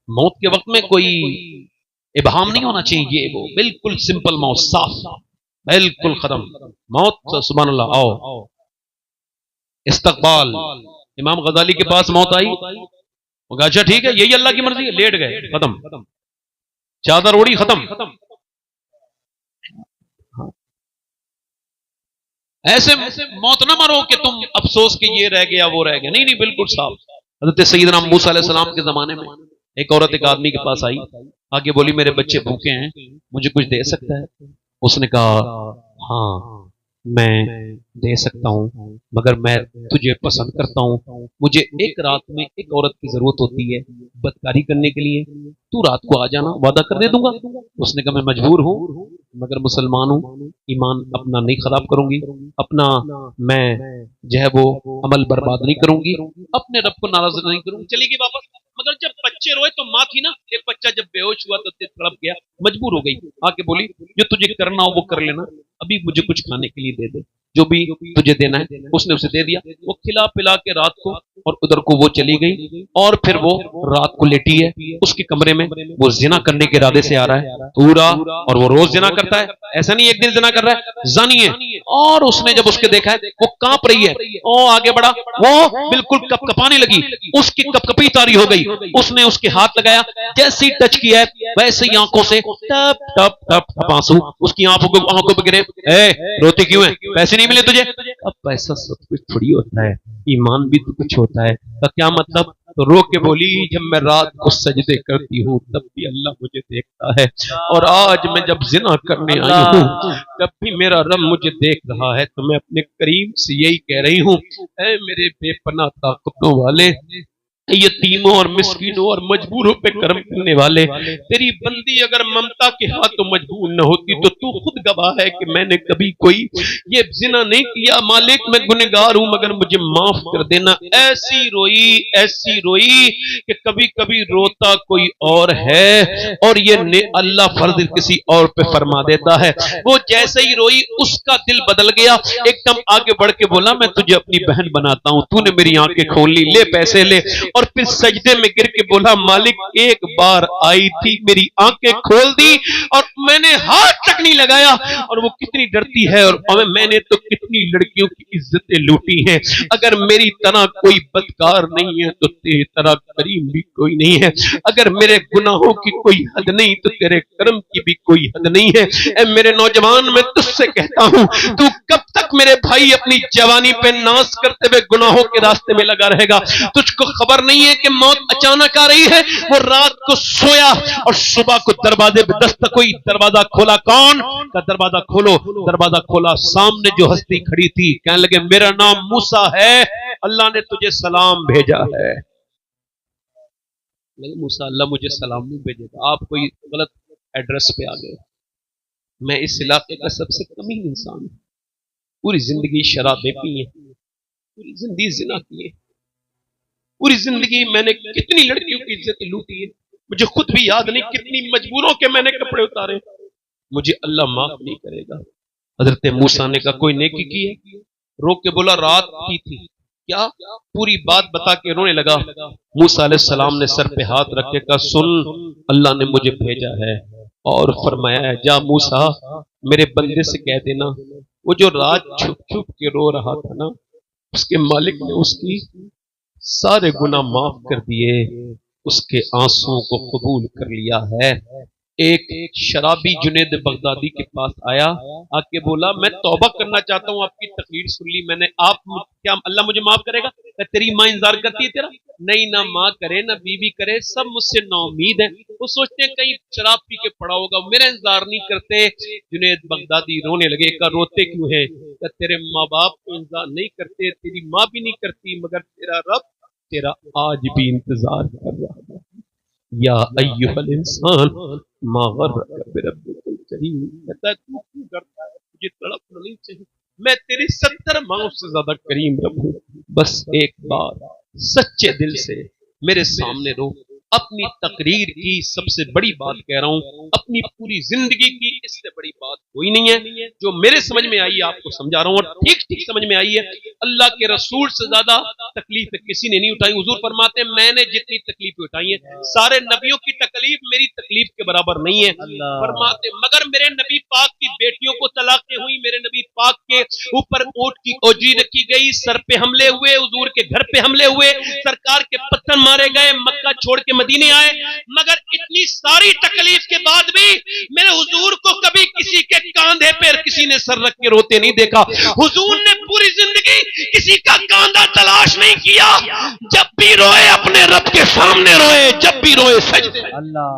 मौत के वक्त में कोई इबहाम नहीं होना चाहिए। ये वो बिल्कुल सिंपल मौत, साफ, बिल्कुल खत्म मौत। सुभान अल्लाह, आओ इस्तकबाल। इमाम गजाली के पास मौत आई, अच्छा ठीक है यही अल्लाह की मर्जी है, लेट गए, खत्म, चादर ओढ़ी, खत्म। ऐसे मौत ना मरो कि तुम अफसोस के ये रह गया वो रह गया। नहीं नहीं, बिल्कुल साफ। हज़रत सैयदना मूसा अलैहिस्सलाम के जमाने में एक औरत एक आदमी के पास आई, आगे बोली मेरे बच्चे भूखे हैं, मुझे कुछ दे सकता है? उसने कहा हाँ मैं दे सकता हूँ, मगर मैं तुझे पसंद करता हूँ। मुझे एक रात में एक औरत की जरूरत होती है बदकारी करने के लिए, तू रात को आ जाना, वादा कर दे दूंगा। उसने कहा मैं मजबूर हूँ, मगर मुसलमान हूँ, ईमान अपना नहीं खराब करूंगी, अपना मैं जो है वो अमल बर्बाद नहीं करूंगी, अपने रब को नाराज नहीं करूंगी, चलेगी वापस। मगर जब बच्चे रोए तो माँ थी ना, एक बच्चा जब बेहोश हुआ तो तड़प गया, मजबूर हो गई, आके बोली जो तुझे करना हो वो कर लेना, अभी मुझे कुछ खाने के लिए दे दे, जो भी तुझे देना है। उसने उसे दे दिया, वो खिला पिला के रात को, और उधर को वो चली गई, और फिर वो रात को लेटी है उसके कमरे में, वो जिना करने के इरादे से आ रहा है पूरा, और वो रोज जिना करता है, ऐसा नहीं एक दिन जिना कर रहा है, जानी है। और उसने जब उसके देखा है वो कांप रही है, ओ आगे बढ़ा, वो बिल्कुल कपकपाने लगी, उसकी कपकपी तारी हो गई, उसने उसके हाथ लगाया, जैसे ही टच किया है वैसे ही आंखों से टप टप टप टप आंसू उसकी आंखों पे गिरे। रोती क्यों है? पैसे नहीं मिले तुझे? अब पैसा सब कुछ थोड़ी होता है, ईमान भी तो कुछ होता है। तो क्या मतलब? तो रो के बोली जब मैं रात को सजदे करती हूँ तब भी अल्लाह मुझे देखता है, और आज मैं जब जिना करने आई हूँ तब भी मेरा रब मुझे देख रहा है। तो मैं अपने करीम से यही कह रही हूँ, ऐ मेरे बेपनाह ताकतों वाले, यतीमों और मिस्कीनों और मजबूरों पे कर्म करने वाले, तेरी बंदी अगर ममता के हाथों मजबूर न होती तो तू खुद गवाह है कि मैंने कभी कोई ये जिना नहीं किया, मालिक मैं गुनहगार हूं मगर मुझे माफ कर देना। ऐसी रोई कि कभी कभी रोता कोई और है और ये अल्लाह फर्ज किसी और पे फरमा देता है। वो जैसे ही रोई उसका दिल बदल गया, एकदम आगे बढ़ के बोला मैं तुझे अपनी बहन बनाता हूं, तूने मेरी आंखें खोल ली, ले पैसे ले। और फिर सजदे में गिर के बोला मालिक एक बार आई थी, मेरी आंखें खोल दी और मैंने हाथ तक नहीं लगाया, और वो कितनी डरती है, और मैंने तो कितनी लड़कियों की इज्जतें लूटी हैं। अगर मेरी तरह कोई बदकार नहीं है तो तेरी तरह करीम भी कोई नहीं है, अगर मेरे गुनाहों की कोई हद नहीं तो तेरे कर्म की भी कोई हद नहीं है। ऐ मेरे नौजवान मैं तुझसे कहता हूं, तू कब तक मेरे भाई अपनी जवानी पे नाश करते हुए गुनाहों के रास्ते में लगा रहेगा? तुझको खबर नहीं है कि मौत अचानक आ रही है? वो रात को सोया और सुबह को दरवाजे पे दस्तक हुई, दरवाजा खोला, कौन का? दरवाजा खोलो, दरवाजा खोला, सामने जो हस्ती खड़ी थी, कहने लगे मेरा नाम मूसा है, अल्लाह ने तुझे सलाम भेजा है। मूसा अल्लाह मुझे सलाम नहीं भेजेगा, आप कोई गलत एड्रेस पे आ गए, मैं इस इलाके का सबसे कमी इंसान हूं, पूरी जिंदगी शराबें पी है, पूरी जिंदगी जिना की है, पूरी जिंदगी मैंने कितनी लड़कियों की इज्जत लूटी है, मुझे खुद भी याद नहीं कितनी मजबूरों के मैंने कपड़े उतारे, मुझे अल्लाह माफ नहीं करेगा। हजरत मूसा ने कहा कोई नेकी की है? रोक के बोला रात की थी। क्या? पूरी बात बता के रोने लगा। मूसा अलैहिस्सलाम ने सर पे हाथ रख के कहा सुन, अल्लाह ने मुझे भेजा है और फरमाया है जा मूसा मेरे बंदे से कह देना वो जो रात छुप छुप के रो रहा था ना, उसके मालिक ने उसकी सारे गुनाह माफ कर दिए, उसके आंसुओं को कबूल कर लिया है। एक शराबी जुनेद बगदादी के पास आया, आके बोला मैं तौबा करना चाहता हूँ, आपकी तकरीर सुन ली मैंने, आप क्या अल्लाह मुझे माफ करेगा? तेरी माँ इंतजार करती है तेरा? नहीं, ना माँ करे ना बीवी करे, सब मुझसे नाउमीद है, वो सोचते हैं कहीं शराब पी के पड़ा होगा, मेरा इंतजार नहीं करते। जुनेद बगदादी रोने लगे, का रोते क्यों है? तेरे माँ बाप को इंतजार नहीं करते, तेरी माँ भी नहीं करती, मगर तेरा रब तेरा आज भी इंतजार कर रहा है। या अय्युहल इंसान मा गर्रक बिरब्बिकल करीम, कहता है तू क्यों डरता है, तुझे तड़पना नहीं चाहिए, मैं तेरी 70 माओं से ज्यादा करीम रब हूं, बस एक बार सच्चे दिल से मेरे सामने रो। अपनी तकरीर की सबसे बड़ी बात कह रहा हूं, अपनी पूरी जिंदगी की इससे बड़ी बात कोई नहीं है, जो मेरे समझ में आई आपको समझा रहा हूं, और ठीक ठीक समझ में आई है। अल्लाह के रसूल से ज्यादा तकलीफ किसी ने नहीं उठाई। हुजूर फरमाते हैं मैंने जितनी तकलीफ उठाई है सारे नबियों की तकलीफ मेरी तकलीफ के बराबर नहीं है। फरमाते मगर मेरे नबी पाक की बेटियों को तलाकें हुई, मेरे नबी पाक के ऊपर ऊंट की ओजरी रखी गई, सर पे हमले हुए, हुजूर के घर पे हमले हुए, सरकार के पत्थर मारे गए, मक्का छोड़ के मदीने आए, मगर इतनी सारी तकलीफ के बाद भी मेरे हुजूर को कभी किसी के कांधे पर किसी ने सर रख के रोते नहीं देखा। हुजूर ने पूरी जिंदगी किसी का कांधा तलाश नहीं किया, जब भी रोए अपने रब के सामने रोए, जब भी रोए सजदे। अल्लाह